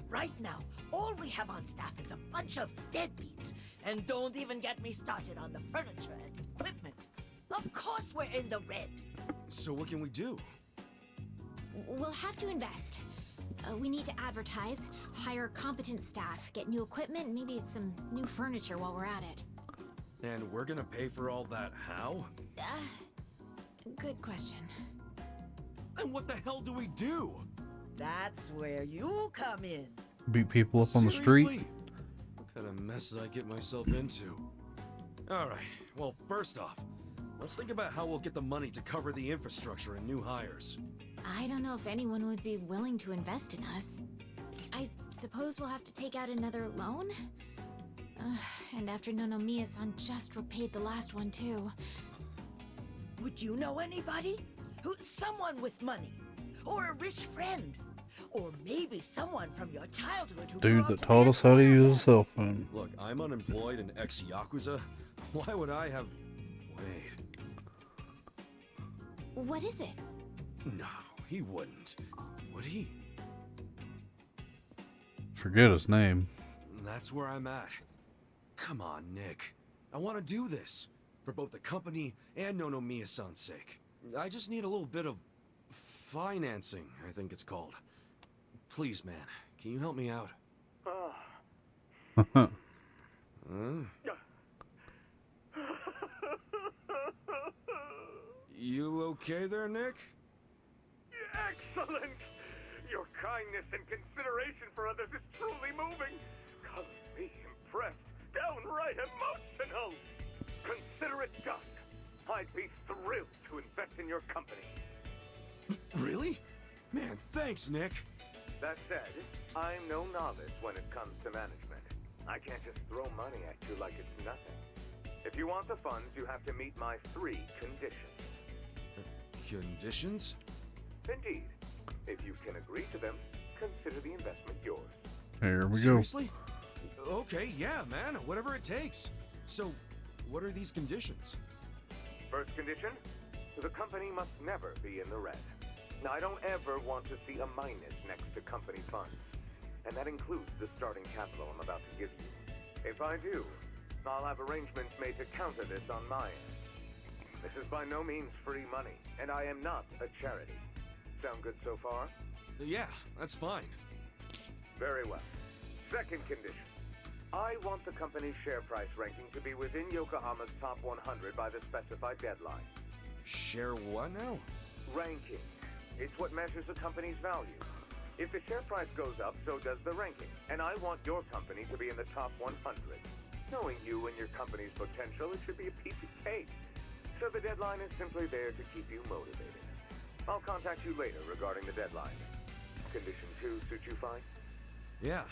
Right now, all we have on staff is a bunch of deadbeats. And don't even get me started on the furniture and equipment. Of course we're in the red. So what can we do? We'll have to invest. We need to advertise, hire competent staff, get new equipment, maybe some new furniture while we're at it. And we're gonna pay for all that how? Good question. And what the hell do we do? That's where you come in. Beat people up on the street? Seriously? What kind of mess did I get myself into? Alright, well, first off, let's think about how we'll get the money to cover the infrastructure and new hires. I don't know if anyone would be willing to invest in us. I suppose we'll have to take out another loan? And after Nonomiya-san just repaid the last one too. Would you know anybody? Someone with money? Or a rich friend? Or maybe someone from your childhood who grew Dude up that to taught be us how to use a cell phone. Look, I'm unemployed and ex-Yakuza. Why would I have... Wait. What is it? No, he wouldn't. Would he? Forget his name. That's where I'm at. Come on, Nick. I want to do this. For both the company and Nonomiya-san's sake. I just need a little bit of... financing, I think it's called. Please, man. Can you help me out? Huh? You okay there, Nick? Excellent! Your kindness and consideration for others is truly moving. Colors me impressed, downright emotional. Consider it done. I'd be thrilled to invest in your company. Really? Man, thanks, Nick. That said, I'm no novice when it comes to management. I can't just throw money at you like it's nothing. If you want the funds, you have to meet my 3 conditions. Conditions? Indeed. If you can agree to them, consider the investment yours. Here we go. Seriously? Okay, yeah, man, whatever it takes. So, what are these conditions? First condition, the company must never be in the red. Now, I don't ever want to see a minus next to company funds. And that includes the starting capital I'm about to give you. If I do, I'll have arrangements made to counter this on my end. This is by no means free money, and I am not a charity. Sound good so far? Yeah, that's fine. Very well. Second condition. I want the company's share price ranking to be within Yokohama's top 100 by the specified deadline. Share what now? Ranking. It's what measures a company's value. If the share price goes up, so does the ranking. And I want your company to be in the top 100. Knowing you and your company's potential, it should be a piece of cake. So the deadline is simply there to keep you motivated. I'll contact you later regarding the deadline. Condition 2 suit you fine? Yeah.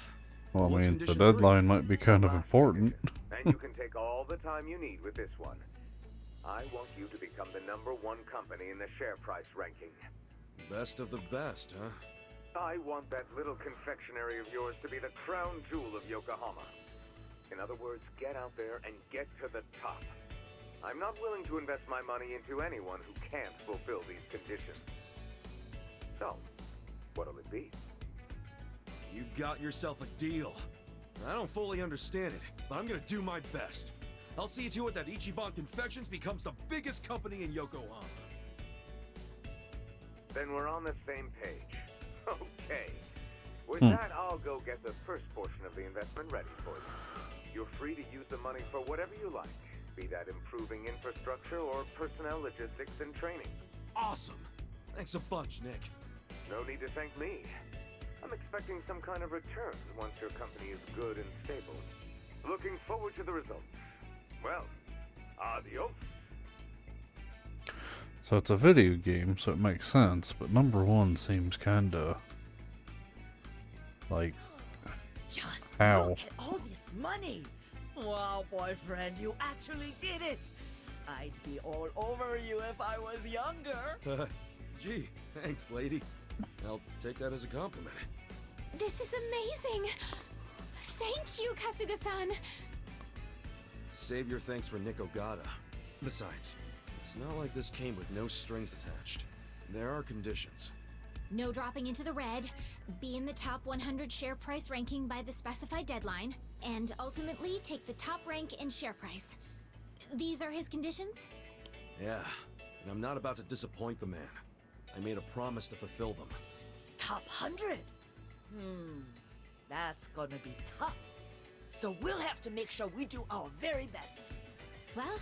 Well, I What's mean, the condition deadline 3? might be kind of important. And you can take all the time you need with this one. I want you to become the #1 company in the share price ranking. Best of the best, huh? I want that little confectionery of yours to be the crown jewel of Yokohama. In other words, get out there and get to the top. I'm not willing to invest my money into anyone who can't fulfill these conditions. So, what'll it be? You got yourself a deal. I don't fully understand it, but I'm gonna do my best. I'll see to it that Ichiban Confections becomes the biggest company in Yokohama. Then we're on the same page. Okay. With that, I'll go get the first portion of the investment ready for you. You're free to use the money for whatever you like, be that improving infrastructure or personnel logistics and training. Awesome! Thanks a bunch, Nick. No need to thank me. I'm expecting some kind of return once your company is good and stable. Looking forward to the results. Well, adios. So it's a video game, so it makes sense, but number one seems kinda like Just how? look at all this money! Wow, boyfriend, you actually did it! I'd be all over you if I was younger. Gee, thanks, lady. I'll take that as a compliment. This is amazing! Thank you, Kasuga-san! Save your thanks for Nick Ogata. Besides, it's not like this came with no strings attached. There are conditions. No dropping into the red, be in the top 100 share price ranking by the specified deadline, and ultimately take the top rank in share price. These are his conditions? Yeah, and I'm not about to disappoint the man. I made a promise to fulfill them. Top 100? That's gonna be tough. So we'll have to make sure we do our very best. Well,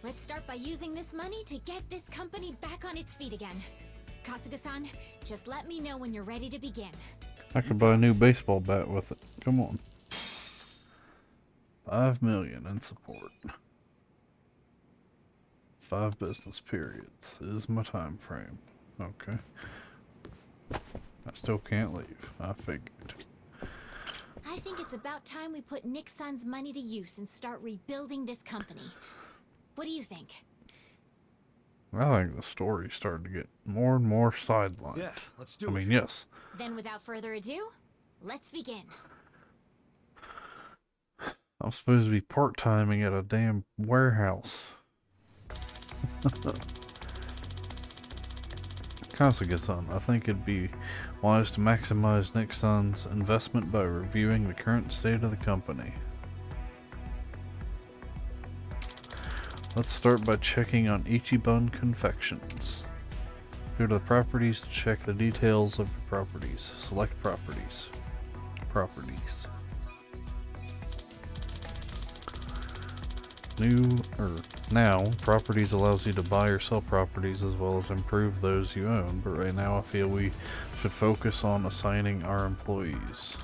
let's start by using this money to get this company back on its feet again. Kasuga-san, just let me know when you're ready to begin. I could buy a new baseball bat with it. Come on. 5 million in support. 5 business periods is my time frame. Okay. I still can't leave. I figured. I think it's about time we put Nick-san's money to use and start rebuilding this company. What do you think? I think the story started to get more and more sidelined. Yeah, let's do I it. mean, yes. Then without further ado, let's begin. I'm supposed to be part-timing at a damn warehouse. Kasuga-san, I think it'd be wise to maximize Nick-san's investment by reviewing the current state of the company. Let's start by checking on Ichiban Confections. Go to the properties to check the details of your properties. Select properties. Now, properties allows you to buy or sell properties as well as improve those you own, but right now I feel we should focus on assigning our employees.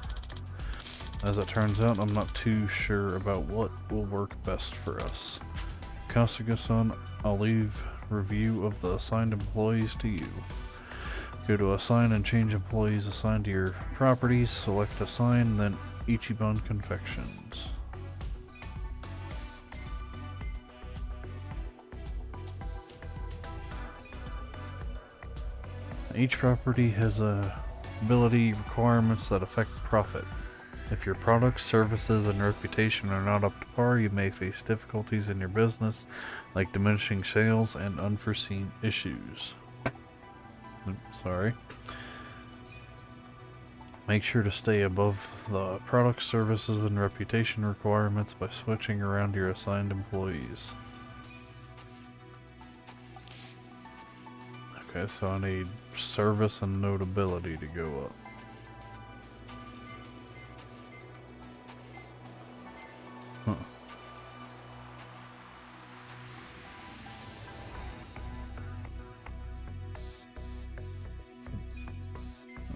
As it turns out, I'm not too sure about what will work best for us. Kasuga-san, I'll leave review of the assigned employees to you. Go to assign and change employees assigned to your properties, select assign, then Ichiban Confections. Each property has ability requirements that affect profit. If your products, services, and reputation are not up to par, you may face difficulties in your business, like diminishing sales and unforeseen issues. Sorry. Make sure to stay above the product, services, and reputation requirements by switching around your assigned employees. Okay, so I need service and notability to go up. Huh.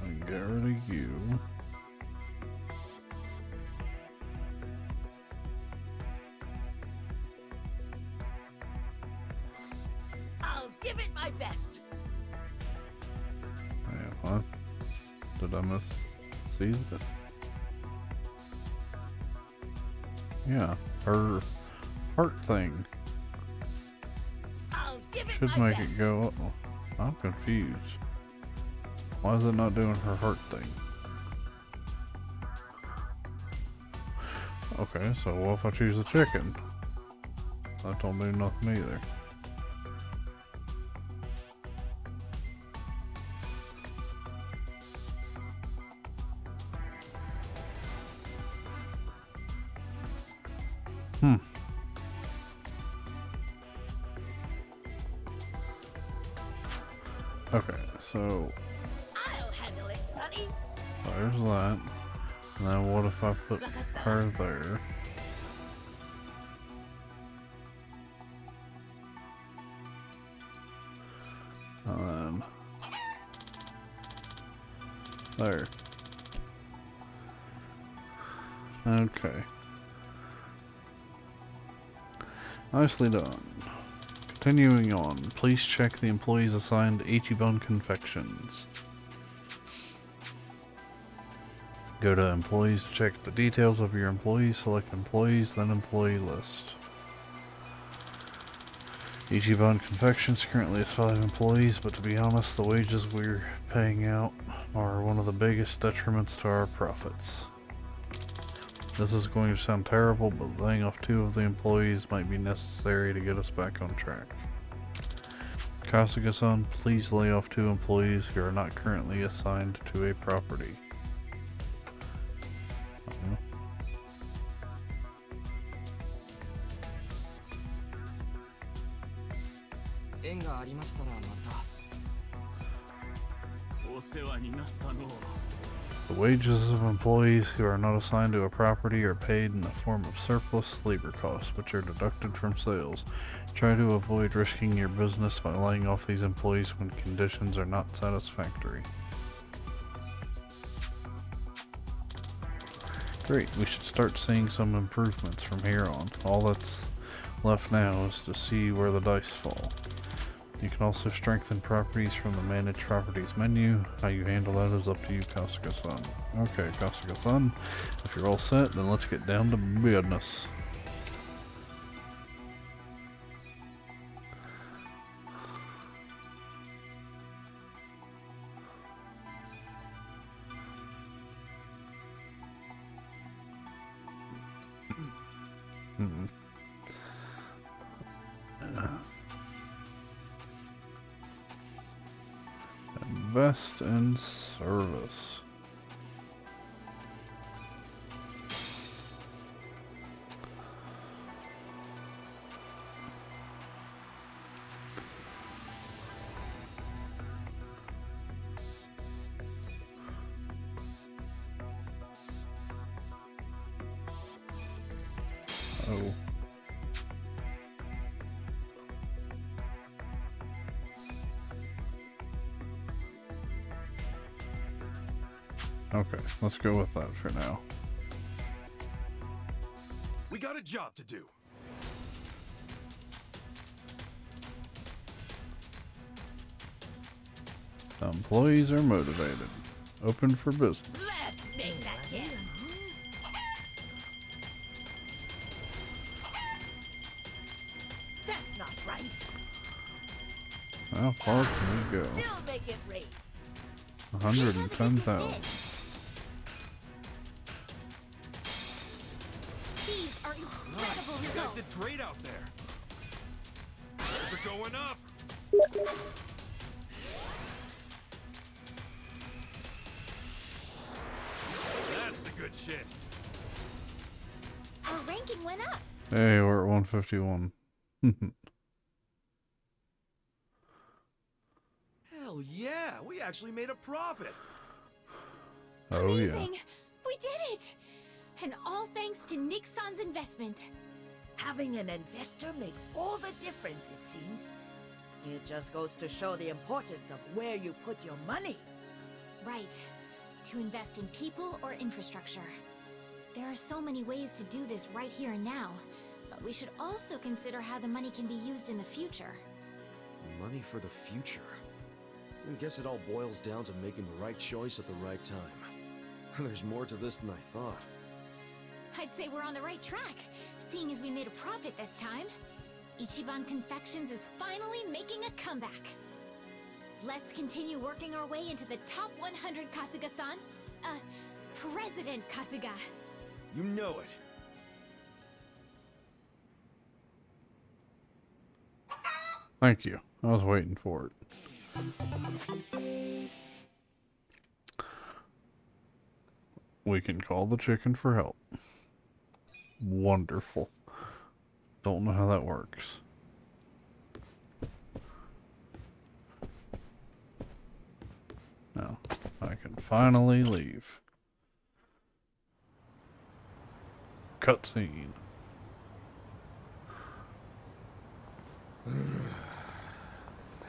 I'll get rid of you. I'll give it my best. Yeah, what? Did I miss see that? Yeah, her heart thing I'll give it should my make best. it go up. I'm confused. Why is it not doing her heart thing? Okay, so what if I choose the chicken? That don't do nothing either. Okay, so I'll handle it, Sonny. there's that. And then what if I put her there? And there. Okay. Nicely done. Continuing on, please check the employees assigned Ichiban Confections. Go to employees to check the details of your employees, select employees, then employee list. Ichiban Confections currently has 5 employees, but to be honest, the wages we're paying out are one of the biggest detriments to our profits. This is going to sound terrible, but laying off 2 of the employees might be necessary to get us back on track. Kasuga-san, please lay off 2 employees who are not currently assigned to a property. The wages of employees who are not assigned to a property are paid in the form of surplus labor costs, which are deducted from sales. Try to avoid risking your business by laying off these employees when conditions are not satisfactory. Great, we should start seeing some improvements from here on. All that's left now is to see where the dice fall. You can also strengthen properties from the Manage Properties menu. How you handle that is up to you, Kasuga-san. Okay, Kasuga-san, if you're all set, then let's get down to business. Invest in service. Oh. Okay, let's go with that for now. We got a job to do. Employees are motivated. Open for business. Let's make that game. That's not right. How far can we go? Still make it rain. 110,000. These are incredible You guys results. did great out there. Sales are going up. That's the good shit. Our ranking went up. Hey, we're at 151. Hell yeah, we actually made a profit. Oh Amazing. yeah. We did it. And all thanks to Nick-san's investment. Having an investor makes all the difference, it seems. It just goes to show the importance of where you put your money. Right. To invest in people or infrastructure. There are so many ways to do this right here and now, but we should also consider how the money can be used in the future. Money for the future. I guess it all boils down to making the right choice at the right time. There's more to this than I thought. I'd say we're on the right track, seeing as we made a profit this time. Ichiban Confections is finally making a comeback. Let's continue working our way into the top 100, Kasuga-san. President Kasuga. You know it. Thank you. I was waiting for it. We can call the chicken for help. Wonderful. Don't know how that works. Now, I can finally leave. Cutscene.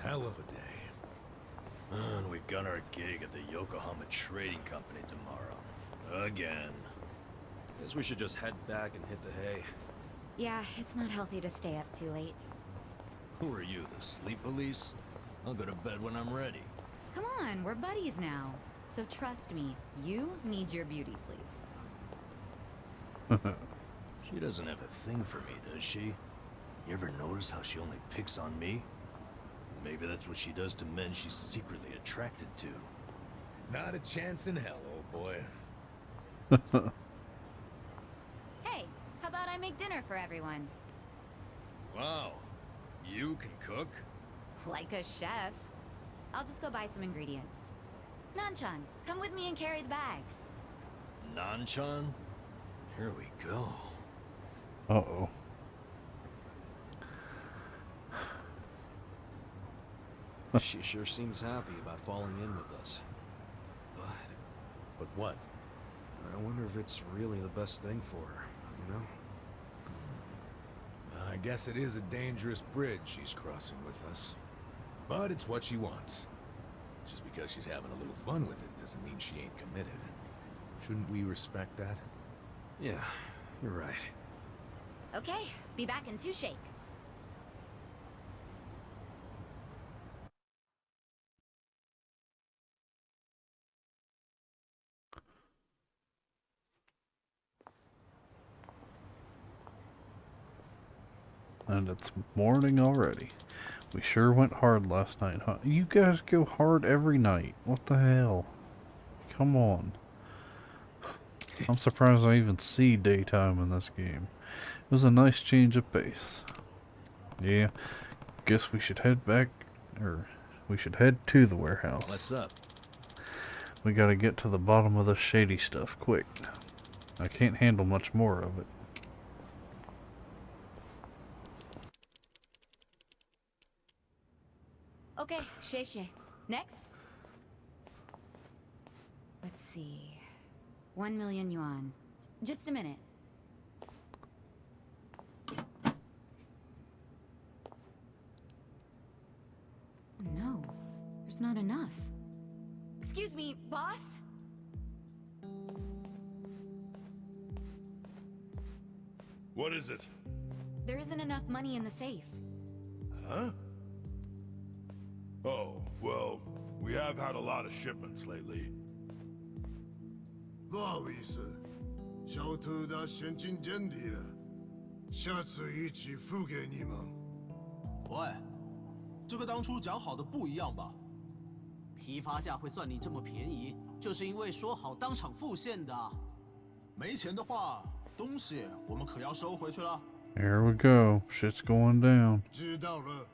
Hell of a day. And we've got our gig at the Yokohama Trading Company tomorrow. Again. Guess we should just head back and hit the hay. Yeah, it's not healthy to stay up too late. Who are you, the sleep police? I'll go to bed when I'm ready. Come on, we're buddies now. So trust me, you need your beauty sleep. She doesn't have a thing for me, does she? You ever notice how she only picks on me? Maybe that's what she does to men she's secretly attracted to. Not a chance in hell, old boy. Hey, how about I make dinner for everyone? Wow. You can cook? Like a chef. I'll just go buy some ingredients. Nanchan, come with me and carry the bags. Nanchan? Here we go. Uh-oh. She sure seems happy about falling in with us. But what? I wonder if it's really the best thing for her, you know? I guess it is a dangerous bridge she's crossing with us. But it's what she wants. Just because she's having a little fun with it doesn't mean she ain't committed. Shouldn't we respect that? Yeah, you're right. Okay, be back in 2 shakes. And it's morning already. We sure went hard last night, huh? You guys go hard every night. What the hell? Come on. I'm surprised I even see daytime in this game. It was a nice change of pace. Yeah, guess we should head back, or we should head to the warehouse. What's up? We gotta get to the bottom of this shady stuff quick. I can't handle much more of it. Okay, Sheshe. Next? Let's see. 1 million yuan. Just a minute. No, there's not enough. Excuse me, boss? What is it? There isn't enough money in the safe. Huh? Oh, well, we have had a lot of shipments lately. 不好意思，小偷的现金见底了，下次一起付给你们。喂，这个当初讲好的不一样吧？批发价会算你这么便宜，就是因为说好当场付现的。没钱的话，东西我们可要收回去了。Here we go. Shit's going down. 知道了，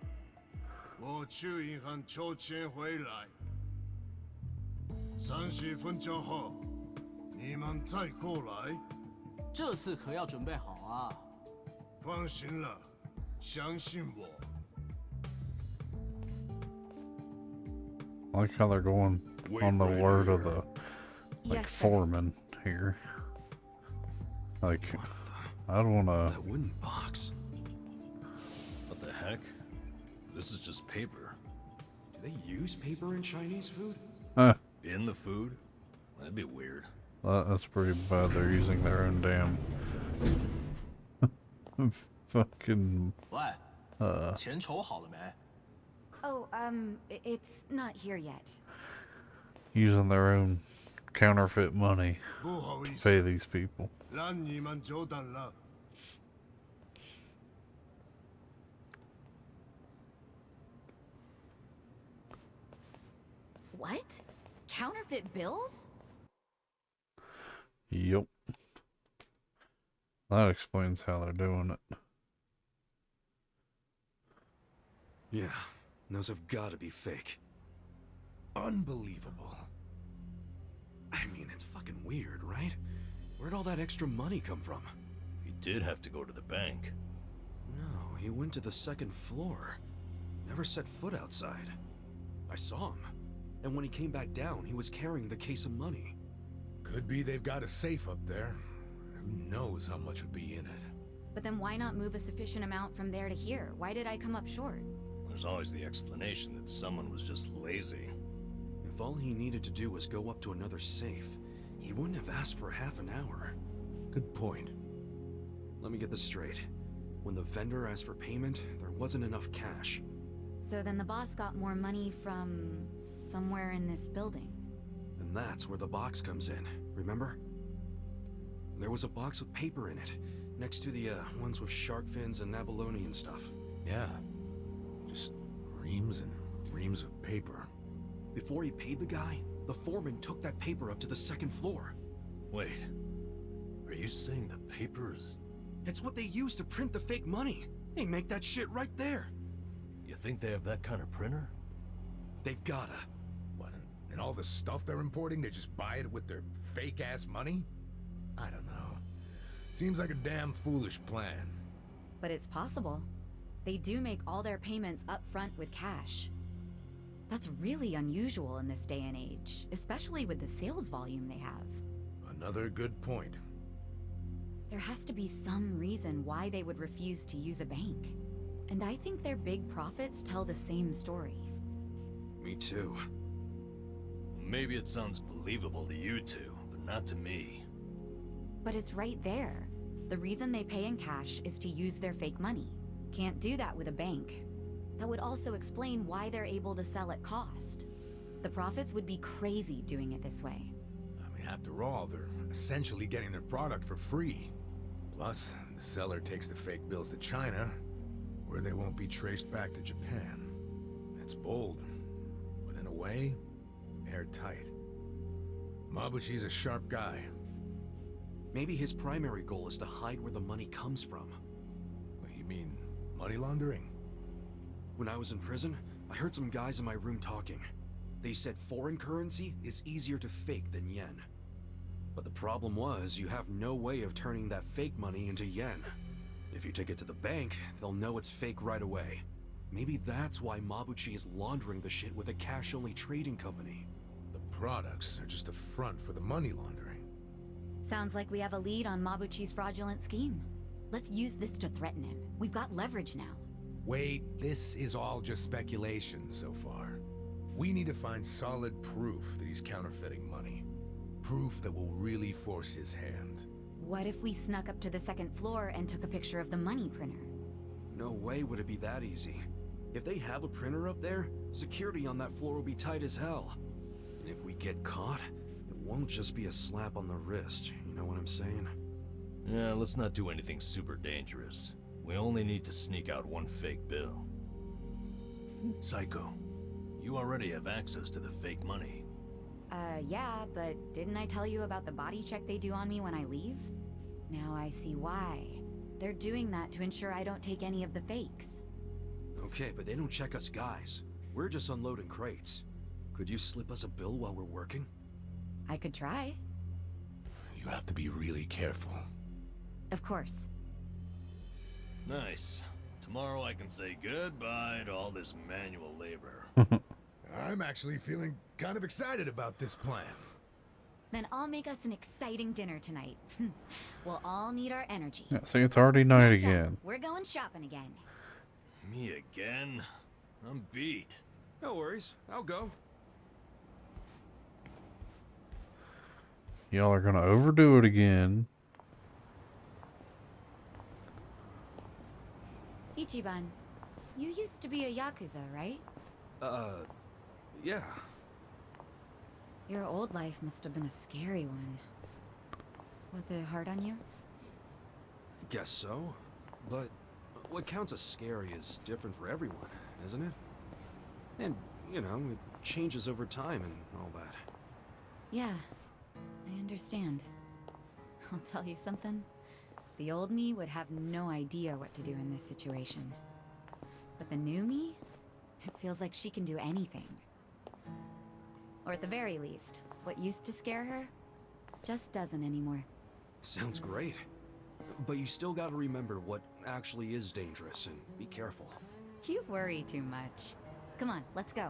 我去银行抽钱回来。30分钟后，你们再过来。这次可要准备好啊！放心了，相信我。 I like how they're going on the word of the Yes, sir. foreman here. Like, I don't wanna. That wooden box. What the heck? This is just paper. Do they use paper in Chinese food? In the food? That'd be weird. That's pretty bad. They're using their own damn fucking. 喂，钱筹好了没？ Oh, it's not here yet. Using their own counterfeit money 不好意 to 思， pay these people. 让你们久等了。 What? Counterfeit bills? Yup. That explains how they're doing it. Yeah, those have got to be fake. Unbelievable. I mean, it's fucking weird, right? Where'd all that extra money come from? He did have to go to the bank. No, he went to the second floor. Never set foot outside. I saw him. And when he came back down, he was carrying the case of money. Could be they've got a safe up there. Who knows how much would be in it? But then why not move a sufficient amount from there to here? Why did I come up short? There's always the explanation that someone was just lazy. If all he needed to do was go up to another safe, he wouldn't have asked for half an hour. Good point. Let me get this straight. When the vendor asked for payment, there wasn't enough cash. So then the boss got more money from somewhere in this building. And that's where the box comes in, remember? There was a box with paper in it, next to the ones with shark fins and abalone and stuff. Yeah. Just reams and reams of paper. Before he paid the guy, the foreman took that paper up to the second floor. Wait. Are you saying the paper is... It's what they use to print the fake money. They make that shit right there. You think they have that kind of printer? They've gotta. What, and all the stuff they're importing, they just buy it with their fake-ass money? I don't know. Seems like a damn foolish plan. But it's possible. They do make all their payments up front with cash. That's really unusual in this day and age, especially with the sales volume they have. Another good point. There has to be some reason why they would refuse to use a bank. And I think their big profits tell the same story. Me too. Maybe it sounds believable to you two, but not to me. But it's right there. The reason they pay in cash is to use their fake money. Can't do that with a bank. That would also explain why they're able to sell at cost. The profits would be crazy doing it this way. I mean, after all, they're essentially getting their product for free. Plus, the seller takes the fake bills to China, where they won't be traced back to Japan. It's bold, but in a way, airtight. Mabuchi's a sharp guy. Maybe his primary goal is to hide where the money comes from. What, you mean money laundering? When I was in prison, I heard some guys in my room talking. They said foreign currency is easier to fake than yen. But the problem was, you have no way of turning that fake money into yen. If you take it to the bank, they'll know it's fake right away. Maybe that's why Mabuchi is laundering the shit with a cash-only trading company. The products are just a front for the money laundering. Sounds like we have a lead on Mabuchi's fraudulent scheme. Let's use this to threaten him. We've got leverage now. Wait, this is all just speculation so far. We need to find solid proof that he's counterfeiting money. Proof that will really force his hand. What if we snuck up to the second floor and took a picture of the money printer? No way would it be that easy. If they have a printer up there, security on that floor will be tight as hell. And if we get caught, it won't just be a slap on the wrist, you know what I'm saying? Yeah, let's not do anything super dangerous. We only need to sneak out one fake bill. Psycho, you already have access to the fake money. Yeah, but didn't I tell you about the body check they do on me when I leave? Now I see why. They're doing that to ensure I don't take any of the fakes. Okay, but they don't check us guys. We're just unloading crates. Could you slip us a bill while we're working? I could try. You have to be really careful. Of course. Nice. Tomorrow I can say goodbye to all this manual labor. I'm actually feeling kind of excited about this plan. Then I'll make us an exciting dinner tonight. We'll all need our energy. Yeah, see, it's already night Now, Chuck, again. we're going shopping again. Me again? I'm beat. No worries, I'll go. Y'all are gonna overdo it again. Ichiban, you used to be a Yakuza, right? Yeah. Your old life must have been a scary one. Was it hard on you? Guess so. But what counts as scary is different for everyone, isn't it? And, you know, it changes over time and all that. Yeah, I understand. I'll tell you something. The old me would have no idea what to do in this situation. But the new me? It feels like she can do anything. Or at the very least, what used to scare her just doesn't anymore. Sounds great. But you still gotta remember what actually is dangerous and be careful. You worry too much. Come on, let's go.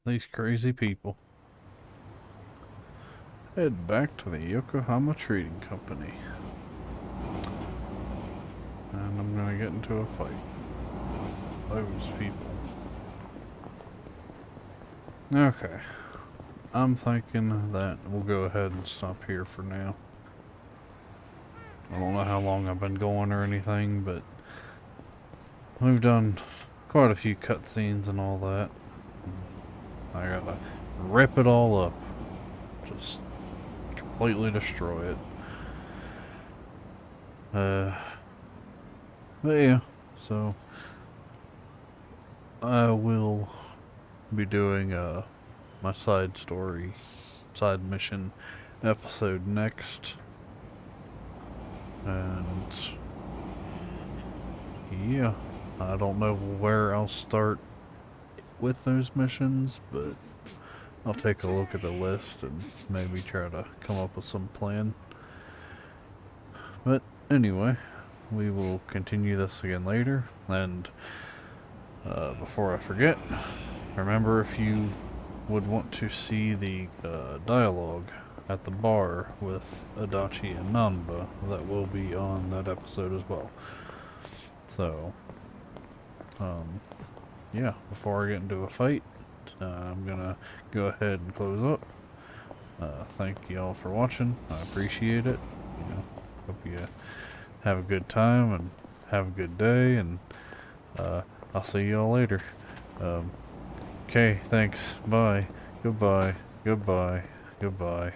These crazy people. Head back to the Yokohama Trading Company. And I'm gonna get into a fight. Those people. Okay. I'm thinking that we'll go ahead and stop here for now. I don't know how long I've been going or anything, but we've done quite a few cutscenes and all that. I gotta rip it all up. Just completely destroy it. But yeah, so I will be doing my side story, side mission episode next. And yeah, I don't know where I'll start with those missions, but I'll take a look at the list and maybe try to come up with some plan. But anyway, we will continue this again later, and before I forget, remember, if you would want to see the dialogue at the bar with Adachi and Nanba, that will be on that episode as well. So, yeah, before I get into a fight, I'm gonna go ahead and close up. Thank y'all for watching. I appreciate it. You know, hope you have a good time and have a good day, and I'll see y'all later. Okay, thanks. Bye. Goodbye. Goodbye. Goodbye.